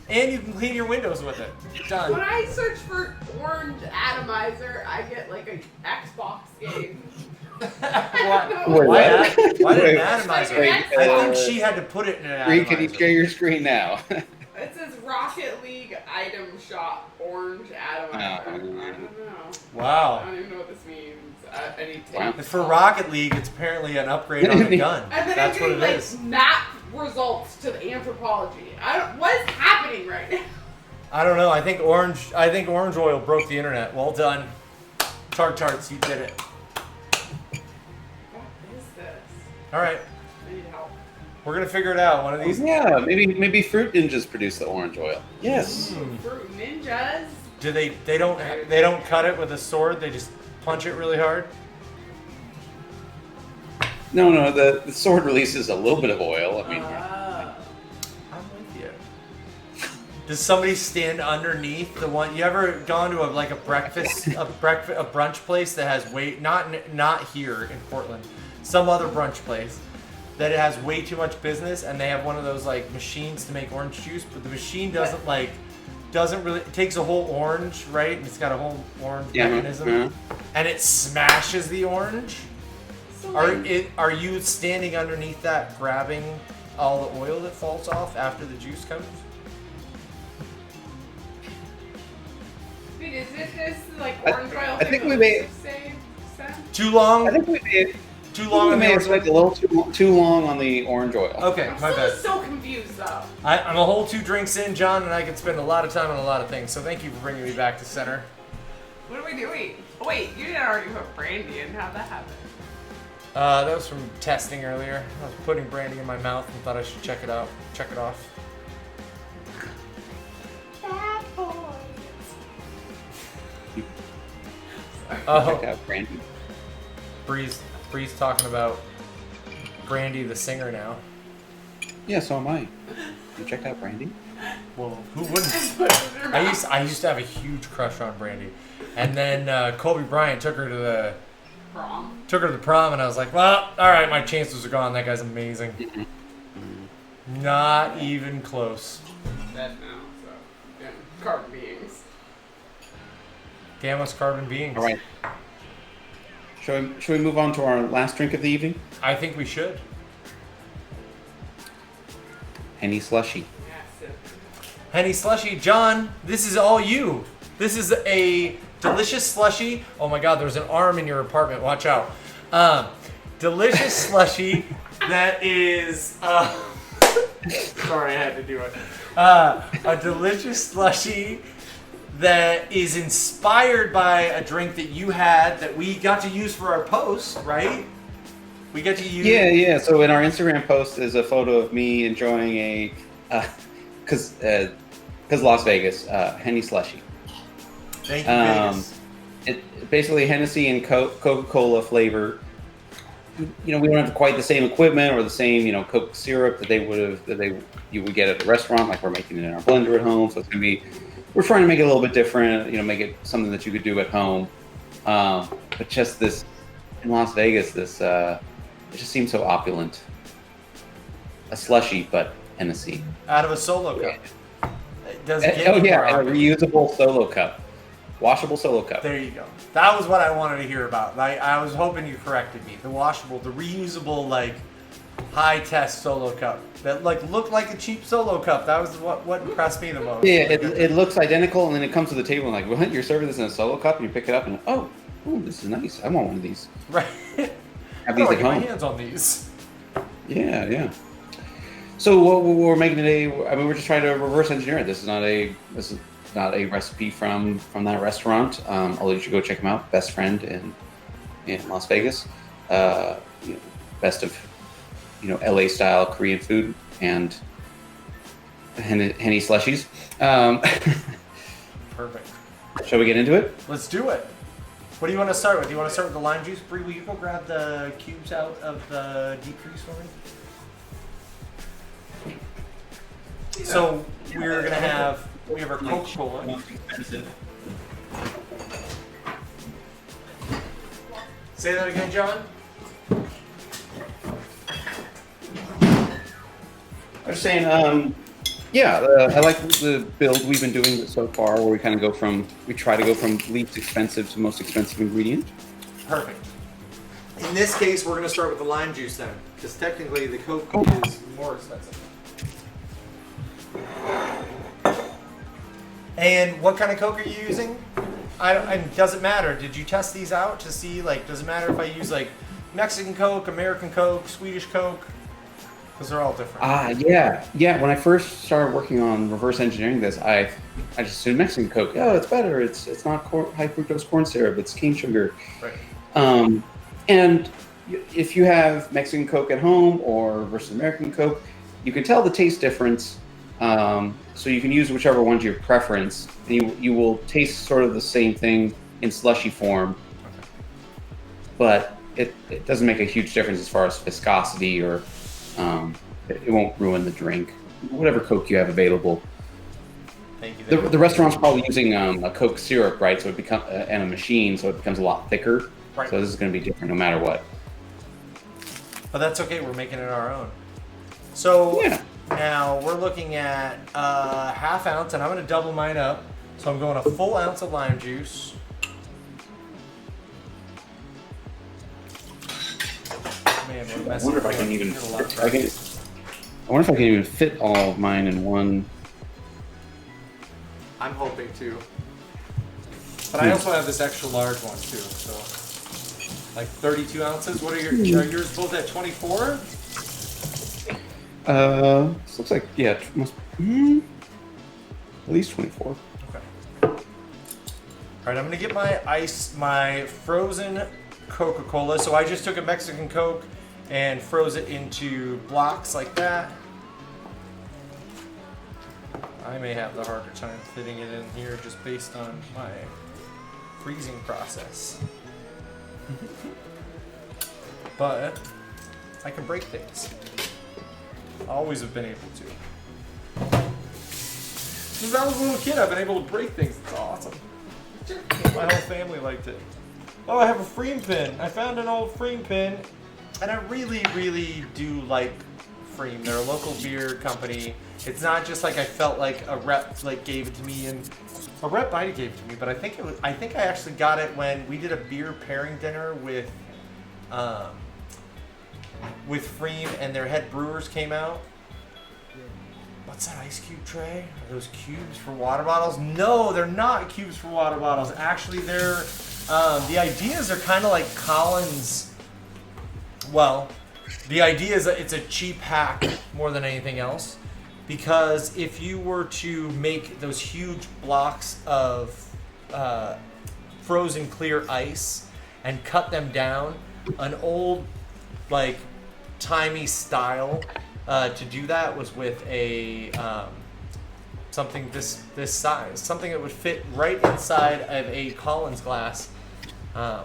And you can clean your windows with it. Done. When I search for orange atomizer, I get like an Xbox game. Why did an atomizer? Wait, I think she had to put it in an atomizer. Can you share your screen now? It says Rocket League item shop orange atomizer. I don't know. Wow. I don't even know what this means. I need to. Wow. For Rocket League, it's apparently an upgrade on the gun. And then That's I'm what getting it like is. map results to the anthropology. What is happening right now? I don't know. I think orange oil broke the internet. Well done. Tarts, you did it. What is this? All right. I need help. We're gonna figure it out. One of these. Yeah, maybe fruit ninjas produce the orange oil. Yes. Fruit ninjas. Do they don't cut it with a sword? They just punch it really hard. No, the sword releases a little bit of oil. I mean, I'm with you. Does somebody stand underneath the one? You ever gone to a brunch place that has not here in Portland, some other brunch place that it has way too much business, and they have one of those like machines to make orange juice, but the machine doesn't really. It takes a whole orange, right? And it's got a whole orange mechanism, and it smashes the orange. So Are you standing underneath that, grabbing all the oil that falls off after the juice comes? Wait, is it this like orange oil I thing think that we may- looks the same scent? Too long? I think we may on the have orange spent a oil? little too long on the orange oil. Okay, I'm my still bad. so confused though. I'm a whole 2 drinks in, John, and I can spend a lot of time on a lot of things. So thank you for bringing me back to center. What are we doing? Oh, wait, you didn't already put brandy in. How'd that happen? That was from testing earlier. I was putting brandy in my mouth and thought I should check it off. Bad boys. Oh, Check out Brandy. Bree's talking about Brandy the singer now. Yeah, so am I. You checked out Brandy? Well, who wouldn't? Put it in your mouth. I used to have a huge crush on Brandy, and then Kobe Bryant took her to the prom, and I was like, well, all right, my chances are gone. That guy's amazing. Not even close. Dead now, so yeah, carbon beings. Damn us carbon beings. All right. Shall we move on to our last drink of the evening? I think we should. Henny slushy. Yes. Henny slushy, John. This is all you. This is a delicious slushy. Oh my God, there's an arm in your apartment. Watch out. Delicious slushy that is. Sorry, I had to do it. A delicious slushy that is inspired by a drink that you had that we got to use for our post, right? We got to use. Yeah. So in our Instagram post is a photo of me enjoying a, cause Las Vegas, Henny slushy. Thank you, Vegas. It basically Hennessy and Coca-Cola flavor. You know, we don't have quite the same equipment or the same, Coke syrup that you would get at the restaurant. Like we're making it in our blender at home, so it's gonna be. We're trying to make it a little bit different. Make it something that you could do at home. But just this in Las Vegas, it just seems so opulent. A slushy, but Hennessy. Out of a solo cup. It doesn't get Oh any yeah, more a obvious. reusable solo cup, washable solo cup. There you go. That was what I wanted to hear about. I was hoping you corrected me. The washable, the reusable, like high test solo cup that looked like a cheap solo cup. That was what impressed me the most. Yeah, it looks identical, and then it comes to the table and like, what? You're serving this in a solo cup, and you pick it up, and oh, this is nice. I want one of these. Right. Have I these want at to get my home. hands on these. Yeah. So what we're making today, I mean, we're just trying to reverse engineer it. This is not a recipe from that restaurant. Although you should go check them out. Best Friend in Las Vegas. Best of LA style Korean food and Henny slushies. Perfect. Shall we get into it? Let's do it. What do you want to start with? Do you want to start with the lime juice? Bree, will you go grab the cubes out of the deep freeze for me? So we have our Coca-Cola. Say that again, John. I was saying, I like the build we've been doing so far, where we try to go from least expensive to most expensive ingredient. Perfect. In this case, we're going to start with the lime juice then, because technically the Coke is more expensive. And what kind of Coke are you using? It doesn't matter. Did you test these out to see, does it matter if I use, Mexican Coke, American Coke, Swedish Coke? Because they're all different. Yeah. When I first started working on reverse engineering this, I just assumed Mexican Coke. Oh, it's better. It's not high fructose corn syrup. It's cane sugar. Right. And if you have Mexican Coke at home or versus American Coke, you can tell the taste difference. So you can use whichever one's your preference, and you will taste sort of the same thing in slushy form. Okay. But it doesn't make a huge difference as far as viscosity or it won't ruin the drink. Whatever Coke you have available. Thank you. The restaurant's probably using a Coke syrup, right? So and a machine, so it becomes a lot thicker. Right. So this is going to be different no matter what. But that's okay. We're making it our own. So Yeah. now we're looking at half ounce, and I'm going to double mine up. So I'm going a full ounce of lime juice. Man, we're I messing wonder if I with can it. even. Did a lot of I wonder if I can even fit all of mine in one. I'm hoping to. But I also have this extra large one too, so 32 ounces. What are are yours both at 24? This looks like at least 24. Okay. All right, I'm gonna get my frozen Coca-Cola. So I just took a Mexican Coke and froze it into blocks like that. I may have the harder time fitting it in here just based on my freezing process. But I can break things. I always have been able to. Since I was a little kid, I've been able to break things. It's awesome. My whole family liked it. Oh, I have a Freem pin. I found an old Freem pin, and I really, really do like Freem. They're a local beer company. It's not just I felt like a rep gave it to me, and a rep might have gave it to me, but I think I actually got it when we did a beer pairing dinner with Freem, and their head brewers came out. What's that ice cube tray? Are those cubes for water bottles? No, they're not cubes for water bottles. Actually, they're the ideas are kind of like Collins. Well, the idea is that it's a cheap hack more than anything else, because if you were to make those huge blocks of frozen clear ice and cut them down, an old timey style to do that was with a something this size, something that would fit right inside of a Collins glass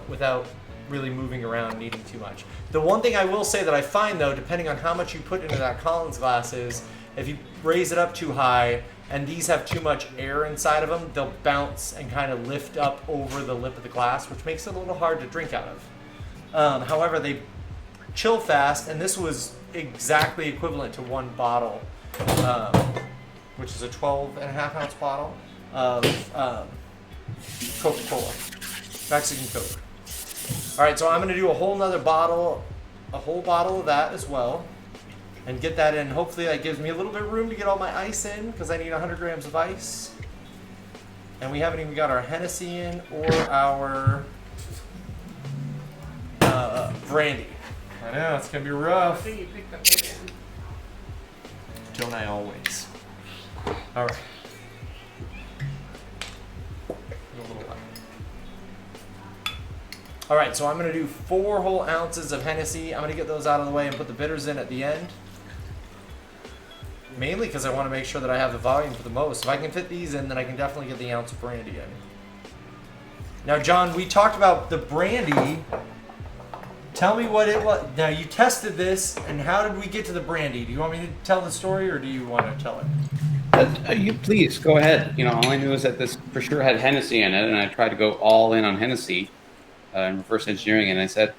without really moving around, needing too much. The one thing I will say that I find though, depending on how much you put into that Collins glass, is if you raise it up too high and these have too much air inside of them, they'll bounce and kind of lift up over the lip of the glass, which makes it a little hard to drink out of. However, they chill fast, and this was exactly equivalent to one bottle, which is a 12.5 ounce bottle of Coca-Cola, Mexican Coke. All right, so I'm gonna do a whole bottle of that as well. and get that in. Hopefully that gives me a little bit of room to get all my ice in because I need 100 grams of ice. And we haven't even got our Hennessy in or our brandy. I know, it's going to be I rough. think you picked up again. Don't I always? All right. A little light. All right, so I'm going to do 4 whole ounces of Hennessy. I'm going to get those out of the way and put the bitters in at the end. Mainly because I want to make sure that I have the volume for the most. If I can fit these in, then I can definitely get the ounce of brandy in. Now, John, we talked about the brandy. Tell me what it was. Now, you tested this, and how did we get to the brandy? Do you want me to tell the story, or do you want to tell it? You please go ahead. You know, all I knew is that this for sure had Hennessy in it, and I tried to go all in on Hennessy in reverse engineering, and I said,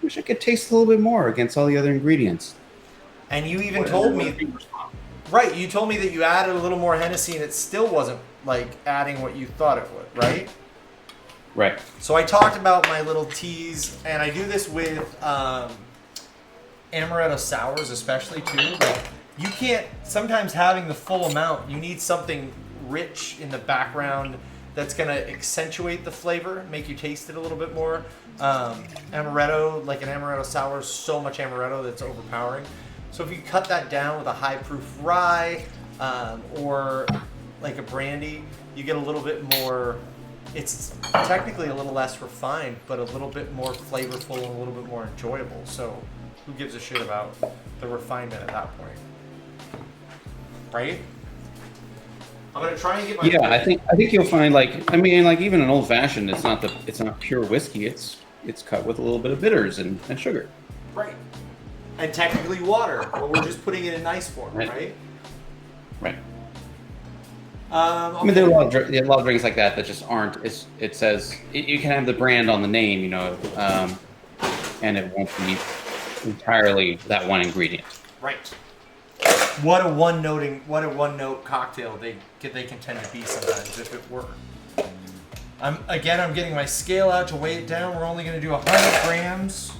wish I could taste a little bit more against all the other ingredients. And you even told me, right? You told me that you added a little more Hennessy, and it still wasn't like adding what you thought it would, right? Right. So I talked about my little teas, and I do this with amaretto sours especially too. Like, you can't, sometimes having the full amount, you need something rich in the background that's going to accentuate the flavor, make you taste it a little bit more. Amaretto, like an amaretto sour, is so much amaretto that's overpowering. So if you cut that down with a high proof rye or like a brandy, you get a little bit more. It's technically a little less refined, but a little bit more flavorful and a little bit more enjoyable. So who gives a shit about the refinement at that point? Right? I'm gonna try and get my. Yeah, I think you'll find like even an old fashioned, it's not pure whiskey. It's cut with a little bit of bitters and sugar. Right. And technically water, but we're just putting it in ice form, right? Right. Okay. I mean, there are a lot of drinks like that just aren't. It says you can have the brand on the name, you know, and it won't be entirely that one ingredient. Right. What a one note cocktail they can tend to be sometimes if it were. I'm getting my scale out to weigh it down. We're only going to do 100 grams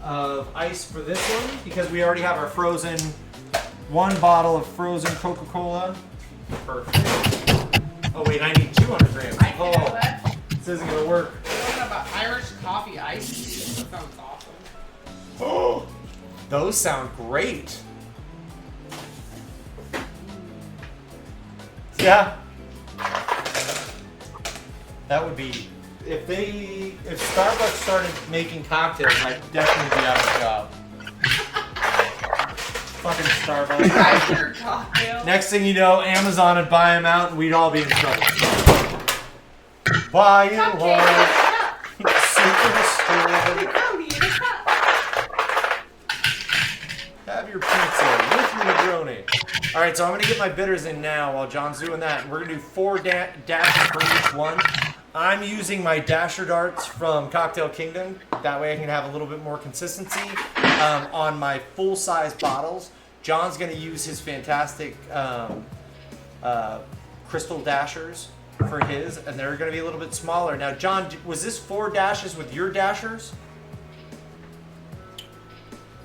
of ice for this one because we already have our frozen 1 bottle of frozen Coca-Cola. Perfect. Oh wait, I need 200 grams. I can have that. This isn't gonna work. What about Irish coffee ice? That sounds awesome. Oh, those sound great. Yeah. That would be if Starbucks started making cocktails, I'd definitely be out of a job. Fucking Starbucks. Cocktail. Next thing you know, Amazon would buy them out and we'd all be in trouble. Buy it all. Super store. Have your pizza with your Negroni. Alright, so I'm going to get my bitters in now while John's doing that. And we're going to do 4 dashes for each one. I'm using my Dasher Darts from Cocktail Kingdom. That way I can have a little bit more consistency on my full-size bottles. John's going to use his fantastic crystal dashers for his, and they're going to be a little bit smaller. Now, John, was this 4 dashes with your dashers?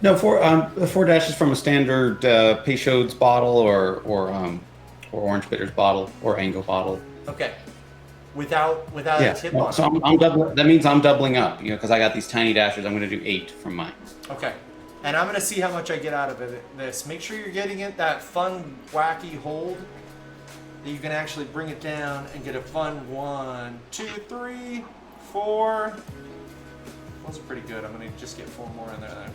No, 4 dashes from a standard Peychaud's bottle or Orange Bitters bottle or Ango bottle. Okay. Without a tip on it. So I'm doubling. That means I'm doubling up, you know, because I got these tiny dashers. I'm going to do 8 from mine. Okay. And I'm going to see how much I get out of this. Make sure you're getting it that fun, wacky hold that you can actually bring it down and get a fun 1, 2, 3, 4. Those are pretty good. I'm going to just get 4 more in there then.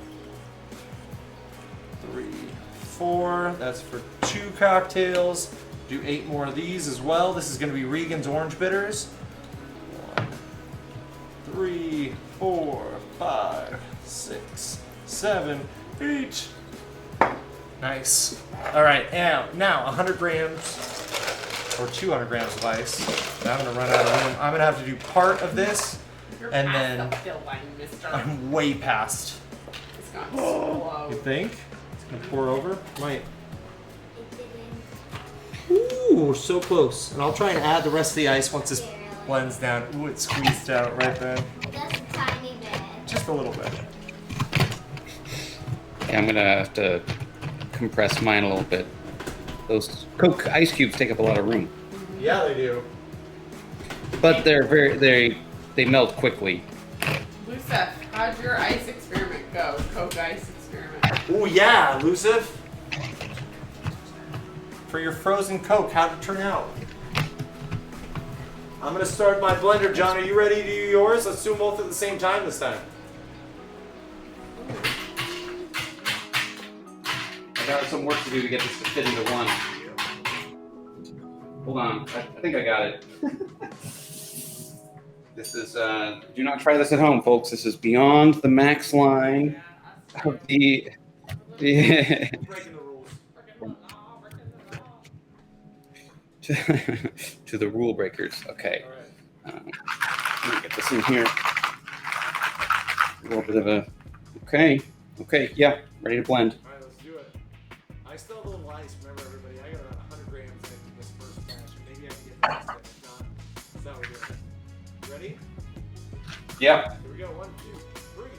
3, 4. That's for 2 cocktails. Do 8 more of these as well. This is going to be Regan's Orange Bitters. 1, 3, 4, 5, 6, 7, 8. Nice. All right, now 100 grams or 200 grams of ice. Now I'm going to run out of room. I'm going to have to do part of this, You're and past then the fill line, mister. I'm way past. It's gone slow. You think? It's going to pour over? Might. Ooh, so close. And I'll try and add the rest of the ice once this blends down. Ooh, it squeezed out right then. Just a tiny bit. Just a little bit. Yeah, I'm gonna have to compress mine a little bit. Those Coke ice cubes take up a lot of room, Yeah, they do. but they melt quickly. Lucef, how'd your ice experiment go? Coke ice experiment. Oh yeah, Lucif. For your frozen Coke, how'd it turn out? I'm gonna start my blender, John. Are you ready to do yours? Let's do them both at the same time this time. I got some work to do to get this to fit into one. Hold on, I think I got it. This is, do not try this at home, folks. This is beyond the max line of the Breaking the rules. to the rule breakers. Okay. Let me get this in here. A little bit of a, okay, yeah, ready to blend. All right, let's do it. I still have a little ice. Remember, everybody, I got about 100 grams in this first batch. Maybe I can get the rest of it. If not, that's how we're doing it. Ready? Yeah. Here we go. 1, 2, 3.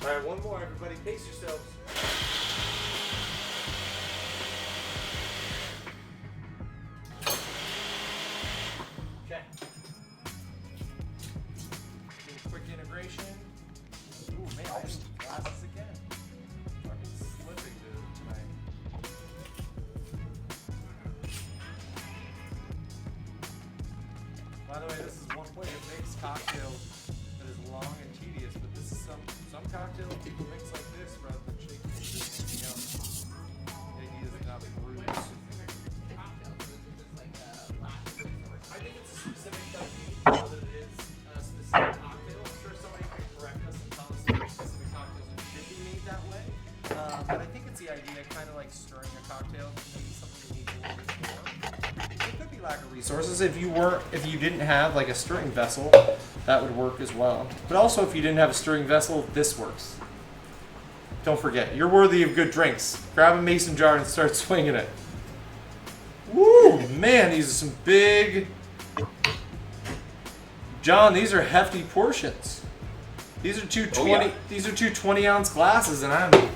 Alright, one more, everybody. Pace yourselves. Okay. Do a quick integration. Ooh, man, I have glasses again. Fucking slipping tonight. By the way, this is one way to mix cocktails that is long and tedious, but this is some cocktails people mix like this rather than shaking it with anything else. The idea is not bruise. I think it's a specific technique, more than it is a specific cocktail. I'm sure somebody can correct us and tell us if there's specific cocktails that should be made that way. But I think it's the idea, kind of like stirring a cocktail, maybe something that needs a little bit more. It could be lack of resources. If you didn't have like a stirring vessel, that would work as well. But also, if you didn't have a stirring vessel, this works. Don't forget, you're worthy of good drinks. Grab a mason jar and start swinging it. Woo, man, these are some big. John, these are hefty portions. These are two 20. Oh, yeah. These are two 20-ounce glasses, and I'm Look.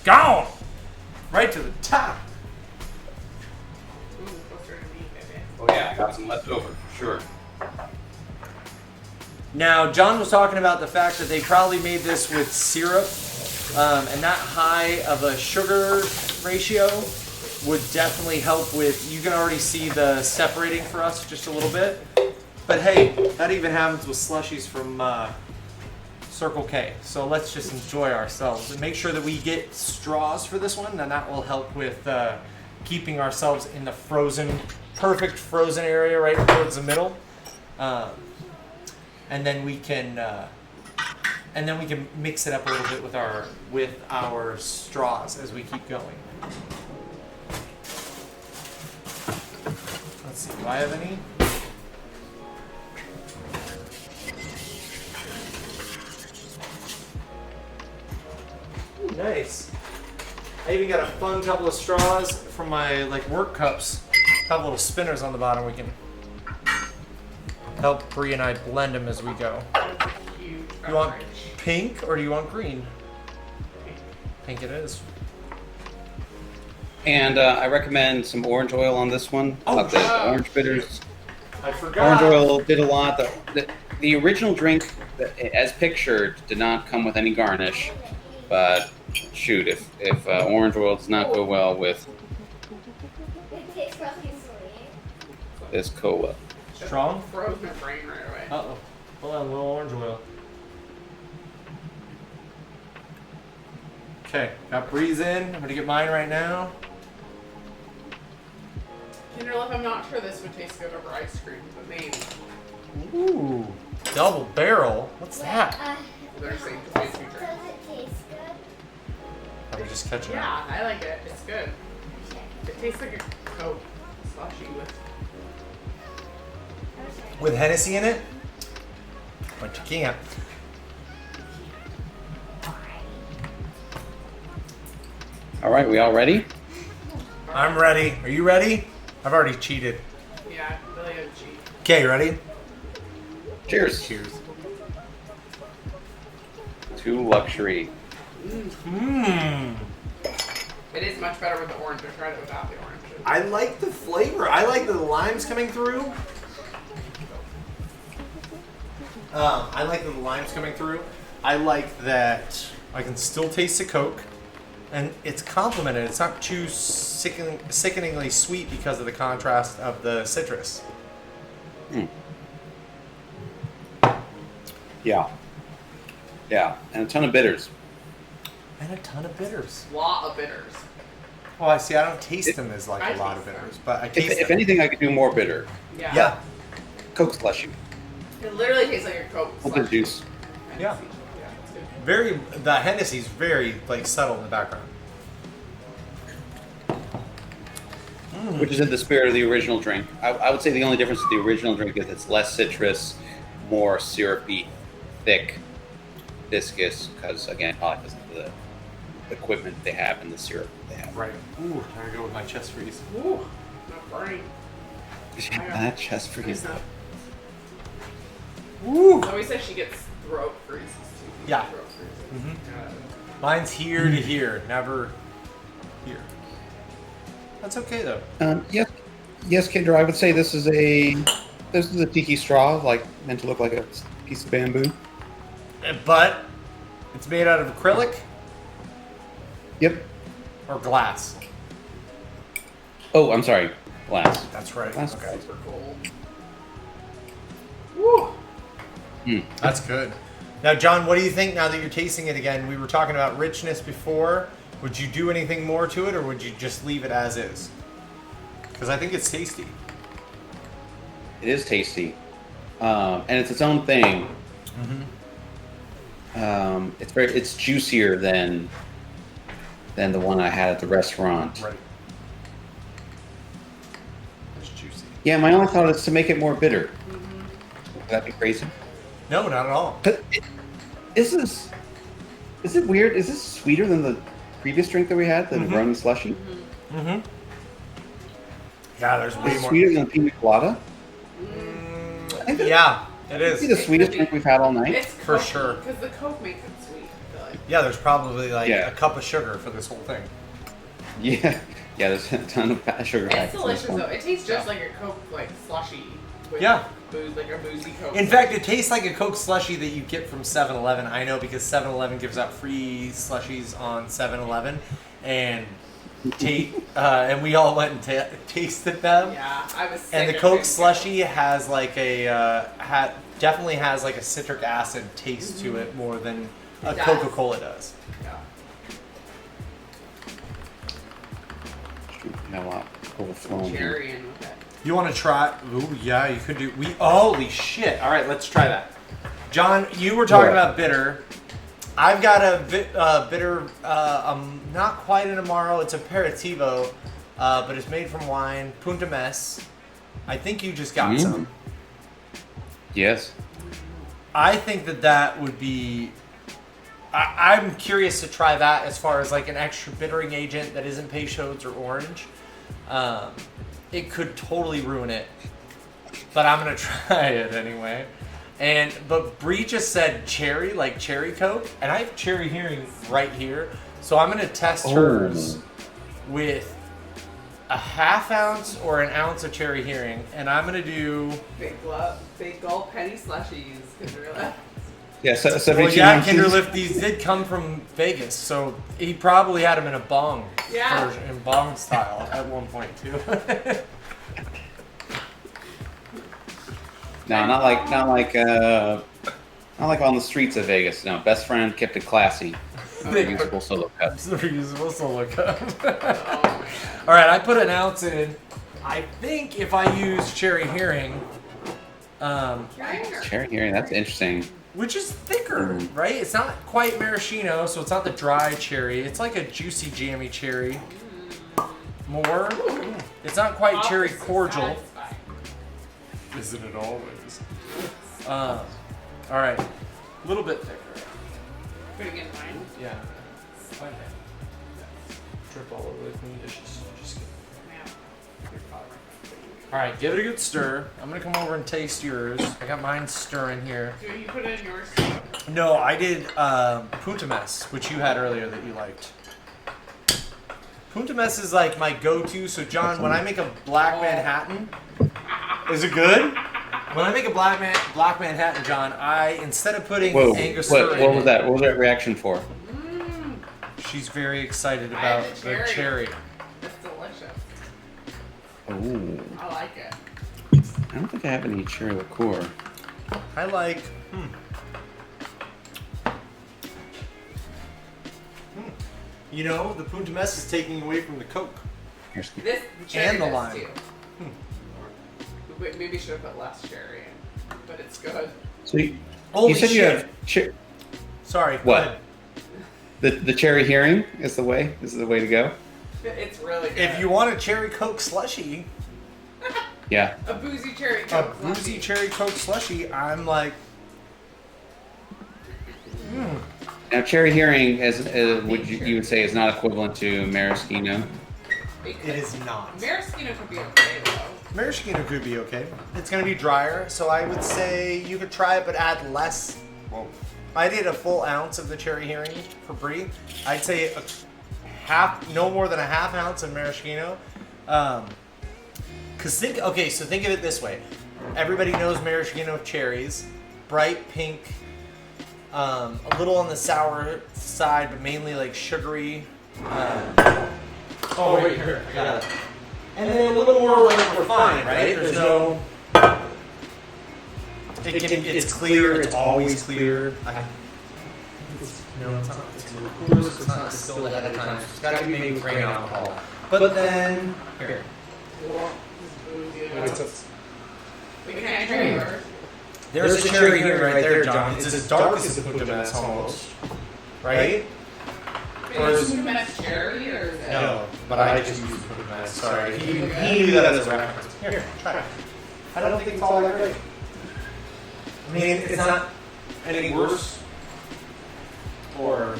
gone right to the top. Ooh, closer to me, baby. Oh yeah, I got some left over for sure. Now, John was talking about the fact that they probably made this with syrup, and that high of a sugar ratio would definitely help with, you can already see the separating for us just a little bit. But hey, that even happens with slushies from Circle K. So let's just enjoy ourselves and make sure that we get straws for this one, and that will help with keeping ourselves in the perfect frozen area right towards the middle. And then we can mix it up a little bit with our straws as we keep going. Let's see, do I have any? Ooh, nice. I even got a fun couple of straws from my work cups. A couple little spinners on the bottom. We can help Bree and I blend them as we go. Huge You want beverage. pink or do you want green? Pink it is. And I recommend some orange oil on this one. Oh, The orange bitters. I forgot. Orange oil did a lot. The original drink, as pictured, did not come with any garnish. But shoot, if orange oil does not go well with this cola. Strong? Froze my brain right away. Uh-oh. Hold on, a little orange oil. Okay, got Breeze in. I'm gonna get mine right now. Kinderlip, I'm not sure this would taste good over ice cream, but maybe. Ooh, double barrel. What's that? They're saying to taste good. Does it taste good? Are we just catching up? Yeah, I like it. It's good. It tastes like a Coke slushy with. With Hennessy in it? But you can't. All right, we all ready? I'm ready. Are you ready? I've already cheated. Yeah, really good cheese. Okay, you ready? Cheers. Cheers. To luxury. Mmm. It is much better with the orange. I tried it without the orange. I like the flavor. I like the limes coming through. I like the limes coming through. I like that I can still taste the Coke. And it's complemented. It's not too sickeningly sweet because of the contrast of the citrus. Yeah. Yeah, and a ton of bitters. And a ton of bitters. Lot of bitters. Oh, I see. I don't taste them as like I a lot of taste them. bitters, but I taste If them. anything, I could do more bitter. Yeah. Yeah. Coke slushy. It literally tastes like a Coke Open slushy. juice. Yeah. Yeah, it's good. Very. The Hennessy's very like subtle in the background. Which is in the spirit of the original drink. I would say the only difference with the original drink is it's less citrus, more syrupy, thick, viscous, because again, probably because of the equipment they have and the syrup they have. Right. Ooh, I'm gonna go with my chest freeze. Ooh, not burning. That chest freeze. Ooh. Zoe says she gets throat freezes too. Yeah. Throat freezes. Mhm. Yeah. Mine's here to here, never here. That's okay though. Yes, Kendra. I would say this is a tiki straw, like meant to look like a piece of bamboo. But it's made out of acrylic Yep. or glass. Oh, I'm sorry, glass. That's right. Glass. Okay. Super cool. Woo! That's good. Now, John, what do you think now that you're tasting it again? We were talking about richness before. Would you do anything more to it, or would you just leave it as is? Because I think it's tasty. It is tasty, and it's its own thing. It's juicier than the one I had at the restaurant. Right. It's juicy. Yeah, my only thought is to make it more bitter. Would that be crazy? No, not at all. But is it weird? Is this sweeter than the previous drink that we had, the Negroni slushy? Mm-hmm. Yeah, there's way Is it more. sweeter than the Pina Colada? I think Yeah, it It's is. the sweetest drink we've had all night. It's For sure. Because the Coke makes it sweet. I feel like. Yeah, there's probably like Yeah. a cup of sugar for this whole thing. Yeah, there's a ton of sugar It's packets in delicious this one. though. It tastes just like a Coke, like slushy. With Yeah. Booze, like a boozy Coke. In fact, it tastes like a Coke slushie that you get from 7-Eleven. I know because 7-Eleven gives out free slushies on 7-Eleven, and and we all went and tasted them. Yeah, I was sick. And the of Coke it. slushie has like a definitely has like a citric acid taste to it more than a It does. Coca-Cola does. Yeah. Got a lot overflowing here. Cherry in with it. You want to try? Ooh, yeah, you could do. Holy shit! All right, let's try that. John, you were talking What? about bitter. I've got a bitter. Not quite an Amaro. It's aperitivo, but it's made from wine. Punta Mes. I think you just got some. Yes. I think that would be. I'm curious to try that as far as like an extra bittering agent that isn't Peychaud's or orange. It could totally ruin it, but I'm gonna try it anyway. But Bree just said cherry, like cherry Coke, and I have cherry hearing right here, so I'm gonna test hers with a half ounce or an ounce of cherry hearing, and I'm gonna do. Big gulp penny slushies. Cinderella. Yeah, so Well, 72 yeah, ounces. Kinderlift, these did come from Vegas, so he probably had them in a bong Yeah. version, in bong style at one point too. No, not like on the streets of Vegas. No, best friend kept it classy. Reusable solo cups. It's a reusable solo cup. Oh man. All right, I put an ounce in. I think if I use cherry hearing, Cherry hearing, that's interesting. Which is thicker, right? It's not quite maraschino, so it's not the dry cherry. It's like a juicy, jammy cherry. More. It's not quite cherry cordial. Isn't it always? All right. A little bit thicker. Putting in mine. Yeah. Okay. Drip all over the clean dishes. Just kidding. All right, give it a good stir. I'm gonna come over and taste yours. I got mine stirring here. Do you put it in yours? No, I did Punta Mess, which you had earlier that you liked. Punta Mess is like my go-to. So John, when I make a Black Manhattan, is it good? When I make a Black Manhattan, John, I instead of putting Angostura in what was that? What was that reaction for? She's very excited about the cherry. It's delicious. Ooh. I like it. I don't think I have any cherry liqueur. I like. You know, the Punta Mess is taking away from the Coke. This the cherry And the does lime. too. Maybe should have put less cherry in, but it's good. So you Holy said you shit. have Sorry. go What? ahead. the cherry hearing is the way to go. It's really good. If you want a cherry Coke slushy, Yeah. a boozy cherry a Coke. boozy cherry Coke slushy, I'm like, Now cherry hearing you would say is not equivalent to maraschino. it is not. Maraschino could be okay though. Maraschino could be okay. It's gonna be drier, so I would say you could try it, but add less. Whoa. I did a full ounce of the cherry hearing for Brie. I'd say no more than a half ounce of maraschino. So think of it this way. Everybody knows maraschino cherries, bright pink, a little on the sour side, but mainly like sugary. Wait, here, I got it. And then a little more like refined, right? There's no. It's clear. It's always clear. No, it's not. It's not distilled ahead of time. It's got to be made with grain alcohol. But then here. We can try yours. There's a cherry here right there, John. It's as dark as the Punta Mess almost, right? Or is it cherry or is it? No, but I just used Punta Mess. Sorry, he knew that as a reference. Here, try it. I don't think it's all that great. I mean, it's not any worse. Or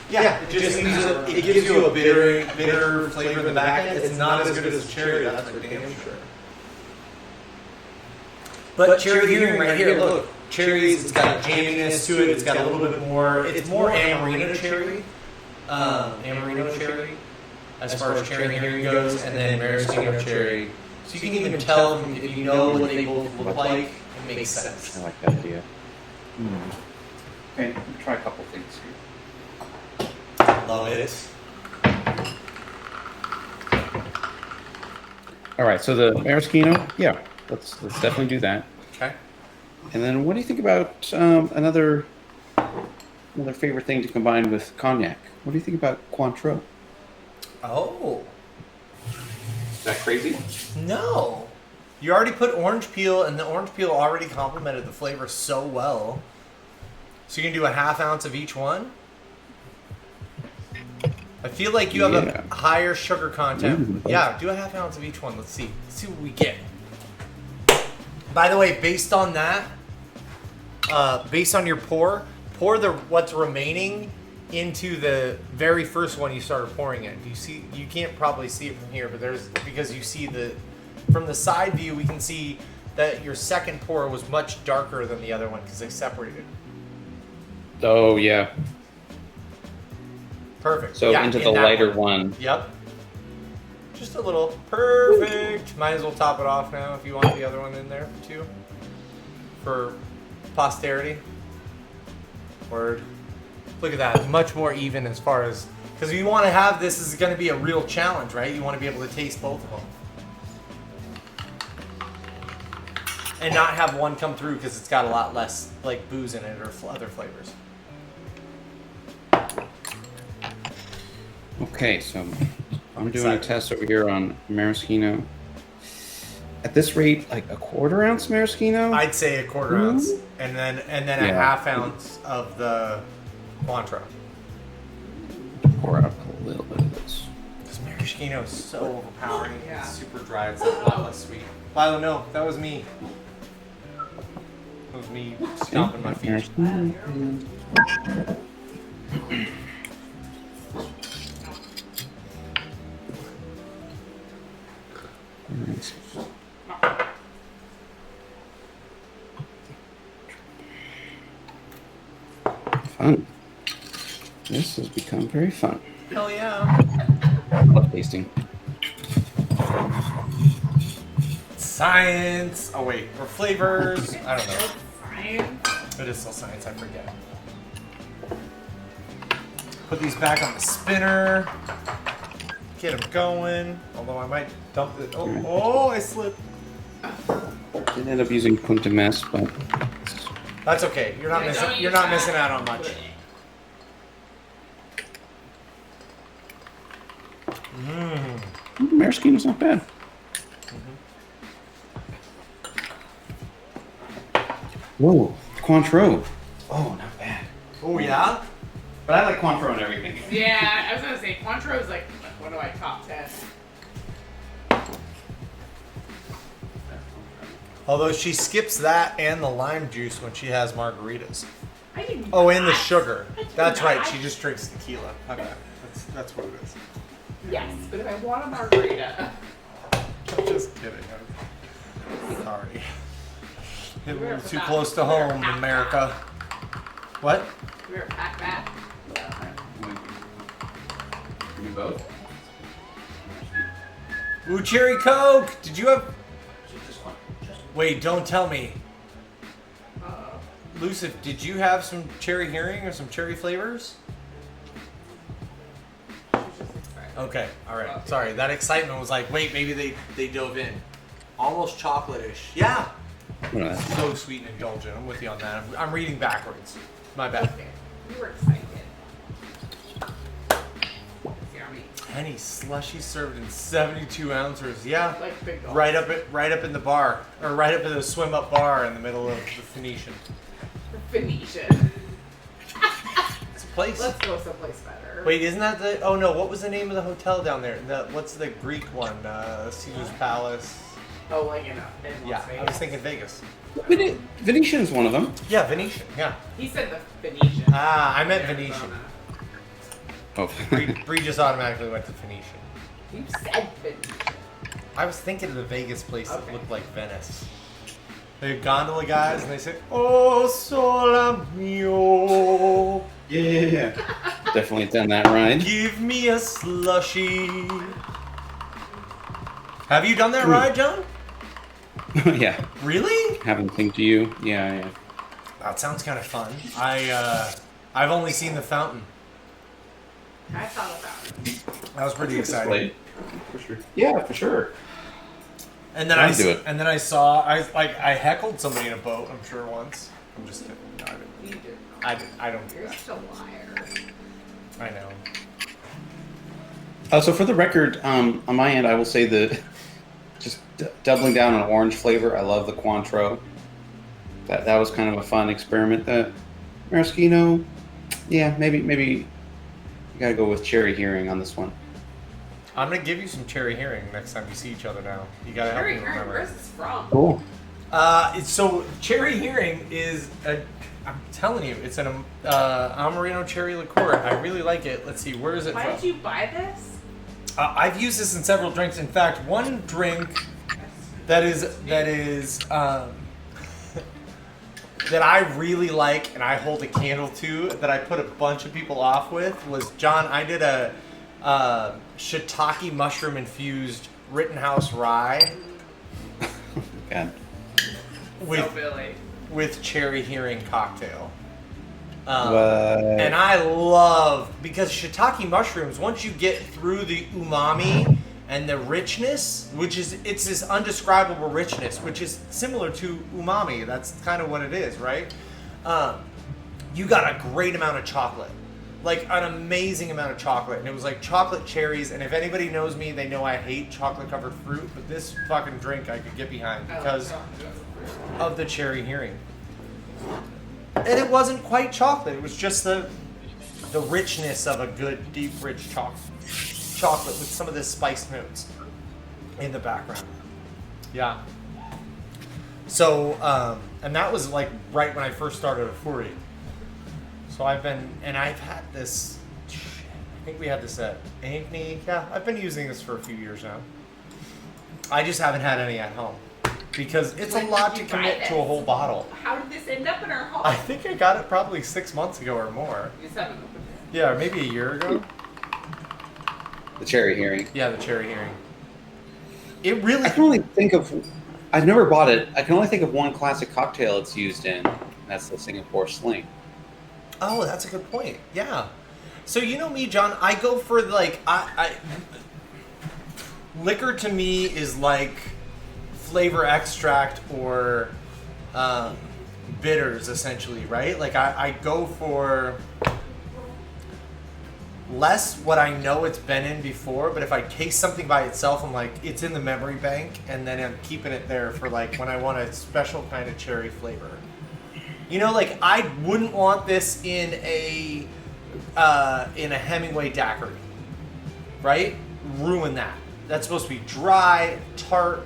yeah, it just it gives you a bitter flavor in the back end. It's not as good as cherry. That's for damn sure. But cherry hearing right here, look, cherries. It's got a jamminess to it. It's got a little bit more. It's more Amarino cherry. Amarino cherry, as far as cherry hearing goes, and then maraschino cherry. So you can even tell from, if you know what they both look like, it makes sense. I like that idea. Okay, let me try a couple things here. Love it. All right, so the maraschino, yeah, let's definitely do that. Okay. And then, what do you think about another favorite thing to combine with cognac? What do you think about Cointreau? Oh. Is that crazy? No. You already put orange peel, and the orange peel already complemented the flavor so well. So you can do a half ounce of each one? I feel like you have a higher sugar content. Yeah, do a half ounce of each one. Let's see. Let's see what we get. By the way, based on that, based on your pour what's remaining into the very first one you started pouring in. You see, you can't probably see it from here, but because you see from the side view, we can see that your second pour was much darker than the other one because they separated. Oh yeah. Perfect. So Yeah, into in the that lighter one. Yep. Just a little. Perfect. Might as well top it off now if you want the other one in there too. For posterity. Word. Look at that. Much more even as far as... Because you want to have this is going to be a real challenge, right? You want to be able to taste both of them. And not have one come through because it's got a lot less like booze in it or other flavors. Okay, so I'm doing a test over here on maraschino. at this rate, like a quarter ounce maraschino. I'd say a quarter ounce, and then a Yeah. half ounce of the Cointreau. Pour out a little bit of this. This maraschino is so overpowering. Yeah. It's super dry. It's a lot less sweet. Lilo, no, that was me. That was me stomping my feet. Nice. Fun. This has become very fun. Hell yeah. I love tasting. Science. Oh wait, or flavors. I don't know. Science. It is still science. I forget. Put these back on the spinner. Get them going. Although I might dump it. Oh, I slipped. Didn't end up using Punta Mess, but That's okay. You're not Yeah, missing. don't You're use not that. missing out on much. maraschino's not bad. Whoa, Cointreau. Oh, not bad. Oh yeah. But I like Cointreau and everything. Yeah, I was gonna say Cointreau is like one of my top 10. Although she skips that and the lime juice when she has margaritas. I didn't. Oh, and the not. sugar. I did That's right. not. She just drinks tequila. My bad. That's what it is. Yes, but if I want a margarita, I'm just kidding. I'm sorry. Hit a little too We're close to we're home, pack America. What? we're pack that. You both? Ooh, cherry Coke. Did you have? Just one. Wait, don't tell me. Uh-oh. Lucif, did you have some cherry hearing or some cherry flavors? She's just excited. Okay, all right. Sorry, that excitement was like, wait, maybe they dove in. Almost chocolate-ish. Yeah. What are that? So sweet and indulgent. I'm with you on that. I'm reading backwards. My bad. Okay, you were excited. Yummy. Penny slushy served in 72 ounces. Yeah. Like big dogs. Right up in the bar, or right up in the swim up bar in the middle of the Phoenician. Phoenician. It's a place. Let's go someplace better. Wait, isn't that the? Oh no, what was the name of the hotel down there? What's the Greek one? Caesar's Palace. Oh, like in Las Yeah, Vegas. I was thinking Vegas. Venetian is one of them. Yeah, Venetian. Yeah. He said the Phoenician. Ah, I meant Arizona. Venetian. Oh. Bree just automatically went to Phoenician. You said Phoenician. I was thinking of the Vegas place that Okay. looked like Venice. The gondola guys, and they said, "Oh, sole mio, Yeah. Definitely done that ride. give me a slushy." Have you done that ride, John? Yeah. Really? Haven't think to you. Yeah. That sounds kind of fun. I've only seen the fountain. I thought about it. That was pretty exciting. For sure. Yeah, for sure. And then I'd do it. And then I saw I heckled somebody in a boat. I'm sure once. I'm just kidding. No, I didn't. You did. I don't do You're that. such a liar. I know. So for the record, on my end, I will say that just doubling down on orange flavor. I love the Cointreau. That was kind of a fun experiment. The maraschino, yeah, maybe you gotta go with cherry hearing on this one. I'm gonna give you some cherry hearing next time you see each other. Now you gotta help Cherry me Heron, remember. where's this from? Cool. So cherry hearing is I'm telling you, it's an Amarino cherry liqueur. I really like it. Let's see, where is it Why from? did you buy this? I've used this in several drinks. In fact, one drink that I really like and I hold a candle to that I put a bunch of people off with was John. I did a shiitake mushroom infused Rittenhouse rye God. So Billy. with cherry hearing cocktail. But And I love, because shiitake mushrooms, once you get through the umami and the richness, it's this undescribable richness, which is similar to umami. That's kind of what it is, right? You got a great amount of chocolate. like an amazing amount of chocolate, and it was like chocolate cherries. And if anybody knows me, they know I hate chocolate covered fruit, but this fucking drink I could get behind because of the cherry hearing. And it wasn't quite chocolate; it was just the richness of a good deep rich chocolate with some of the spice notes in the background. Yeah. So, and that was like right when I first started at Furi. So I've had this, I think we had this at Ankney. Yeah, I've been using this for a few years now. I just haven't had any at home because it's a lot to commit to a whole bottle. How did this end up in our home? I think I got it probably 6 months ago or more. You just haven't opened it. Yeah, or maybe a year ago. The cherry hearing. Yeah, the cherry hearing. It really. I can only think of. I've never bought it. I can only think of one classic cocktail it's used in, and that's the Singapore Sling. Oh, that's a good point. Yeah. So you know me, John. I go for like liquor to me is like flavor extract or bitters, essentially, right? Like I go for less what I know it's been in before, but if I taste something by itself, I'm like, it's in the memory bank, and then I'm keeping it there for like when I want a special kind of cherry flavor. You know, like I wouldn't want this in a Hemingway daiquiri, right? Ruin that. That's supposed to be dry, tart,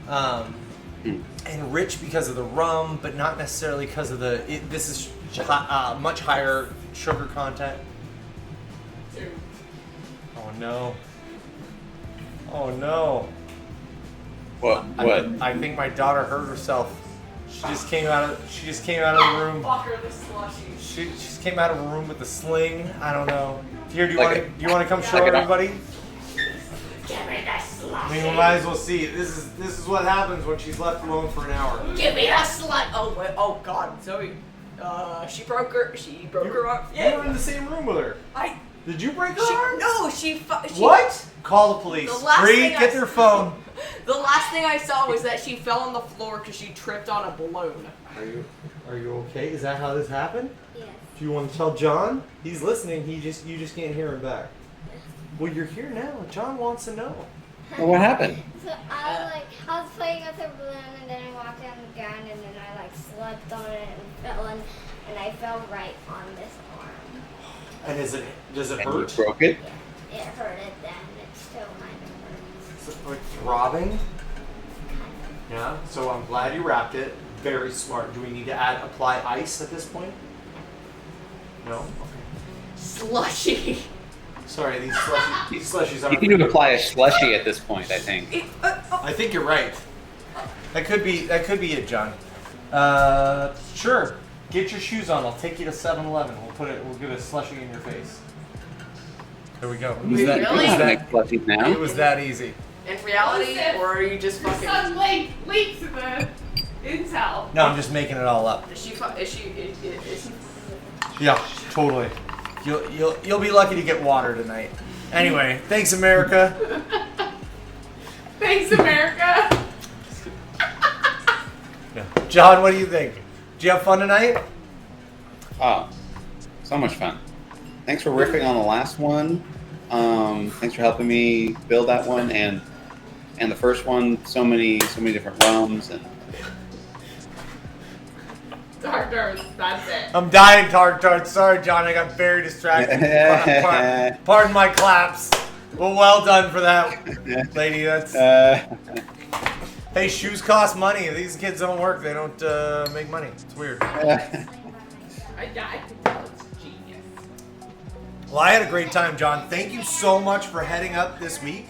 and rich because of the rum, but not necessarily because of this is much higher sugar content. Oh no! Oh no! What? I think my daughter hurt herself. She just came out of the room. Fuck her, the slushy. She just came out of a room with a sling. I don't know. Here, do you Like want to come show like everybody? Give me the I slushy. mean, we might as well see. This is what happens when she's left alone for an hour. Give me the slut. Oh wait. Oh God, Zoe. She broke her arm. You were in the same room with her. Did you break her arm? No, What? Call the police. The last Bree, thing get their phone. The last thing I saw was that she fell on the floor because she tripped on a balloon. Are you okay? Is that how this happened? Yes. Do you want to tell John? He's listening. You just can't hear him back. Well, you're here now. John wants to know. Well, what happened? So I was playing with a balloon, and then I walked on the ground, and then I like slept on it and fell in, and I fell right on this arm. And does it And hurt? you broke it? Yeah, it hurted then. It still kind of hurts. Is it like throbbing? Yeah. So I'm glad you wrapped it. Very smart. Do we need to apply ice at this point? No. Okay. Slushy. Sorry, these slushies You aren't. can even apply a slushie at this point, I think. I think you're right. That could be it, John. Sure. Get your shoes on. I'll take you to 7-Eleven. We'll get a slushie in your face. There we go. It was that, Really? it was Make that, slushies now? it was that easy. In reality, or are you just fucking? Son leaked the intel. No, I'm just making it all up. Is she? Yeah, totally. You'll be lucky to get water tonight. Anyway, thanks, America. Thanks, America. Yeah. John, what do you think? Did you have fun tonight? Oh, so much fun. Thanks for riffing on the last one. Thanks for helping me build that one and the first one. So many different rums and Dark darts, that's it. I'm dying, tart. Sorry, John. I got very distracted. Pardon my claps. Well done for that, lady. That's. Hey, shoes cost money. If these kids don't work, they don't make money. It's weird. I can tell it's genius. Well, I had a great time, John. Thank you so much for heading up this week.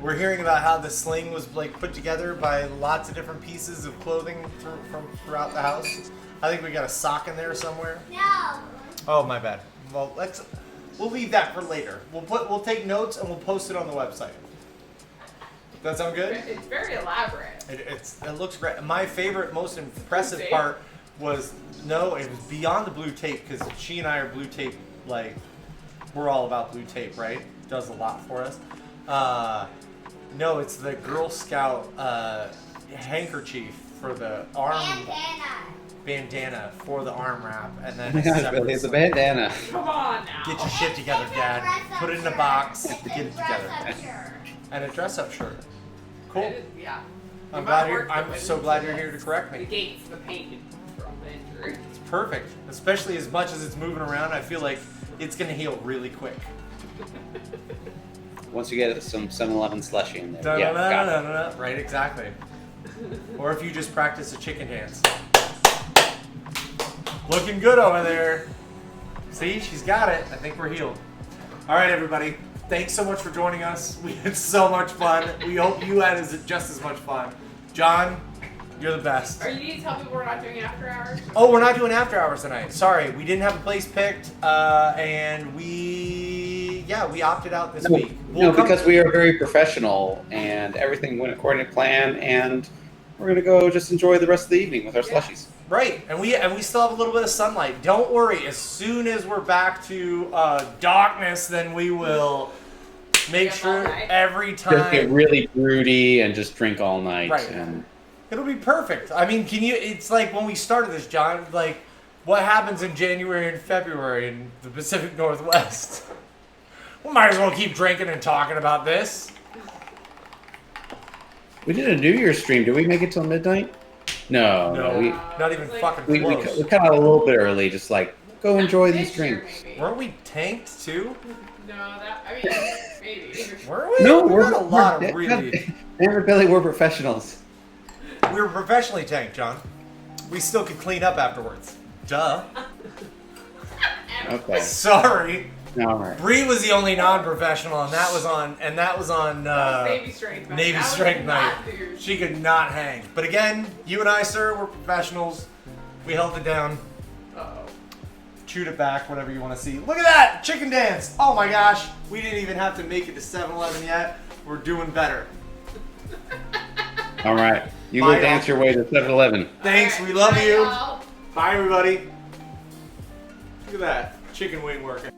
We're hearing about how the sling was like put together by lots of different pieces of clothing from throughout the house. I think we got a sock in there somewhere. No. Oh, my bad. Well, we'll leave that for later. We'll take notes and we'll post it on the website. That sound good? It's very elaborate. It looks great. My favorite, most impressive tape? part was it was beyond the blue tape because she and I are blue tape, like we're all about blue tape, right? Does a lot for us. No, it's the Girl Scout handkerchief for the arm. Bandana. bandana for the arm wrap, and then Oh my gosh, separate Billy, it's a sling. bandana. Come on now. Get your shit together, Dad. Put it in a box. Get it together. And a dress-up shirt. Cool. Yeah. I'm It glad might you're. work, I'm but so it glad you're here to just correct me. negates the pain from the injury. It's perfect, especially as much as it's moving around. I feel like it's gonna heal really quick. Once you get some 7-Eleven slushie in there. Yeah, got it. Da-da-da-da-da-da. Right, exactly. Or if you just practice a chicken dance. Looking good over there. See, she's got it. I think we're healed. All right, everybody. Thanks so much for joining us. We had so much fun. We hope you had just as much fun. John, you're the best. Are you need to tell people we're not doing after hours? Oh, we're not doing after hours tonight. Sorry, we didn't have a place picked, and we opted out this week. No, because we are very professional and everything went according to plan, and we're gonna go just enjoy the rest of the evening with our slushies. Right, and we still have a little bit of sunlight. Don't worry. As soon as we're back to darkness, then we will make Drink all sure night. every Just get time. really broody and just drink all night. Right. And It'll be perfect. I mean, it's like when we started this, John. Like, what happens in January and February in the Pacific Northwest? We might as well keep drinking and talking about this. we did a New Year's stream. Did we make it till midnight? No, No, we not even Like- fucking we close. cut out a little bit early, just like go enjoy these This year, drinks. maybe. Weren't we tanked too? No, I mean, maybe. Were we? No, we we're had a lot we're, of really. Damn it, Billy, we're professionals. We were professionally tanked, John. We still could clean up afterwards. Duh. Okay. Sorry. All right. Bree was the only non-professional, and that was on Navy strength night. Navy That was strength night. not dude. She could not hang. But again, you and I, sir, we're professionals. We held it down, Uh-oh. chewed it back, whatever you want to see. Look at that chicken dance! Oh my gosh, we didn't even have to make it to 7-Eleven yet. We're doing better. All right. You Bye, go dance y'all. your way to 7-Eleven. Thanks, All right, we love bye, you. y'all. Bye, everybody. Look at that chicken wing working.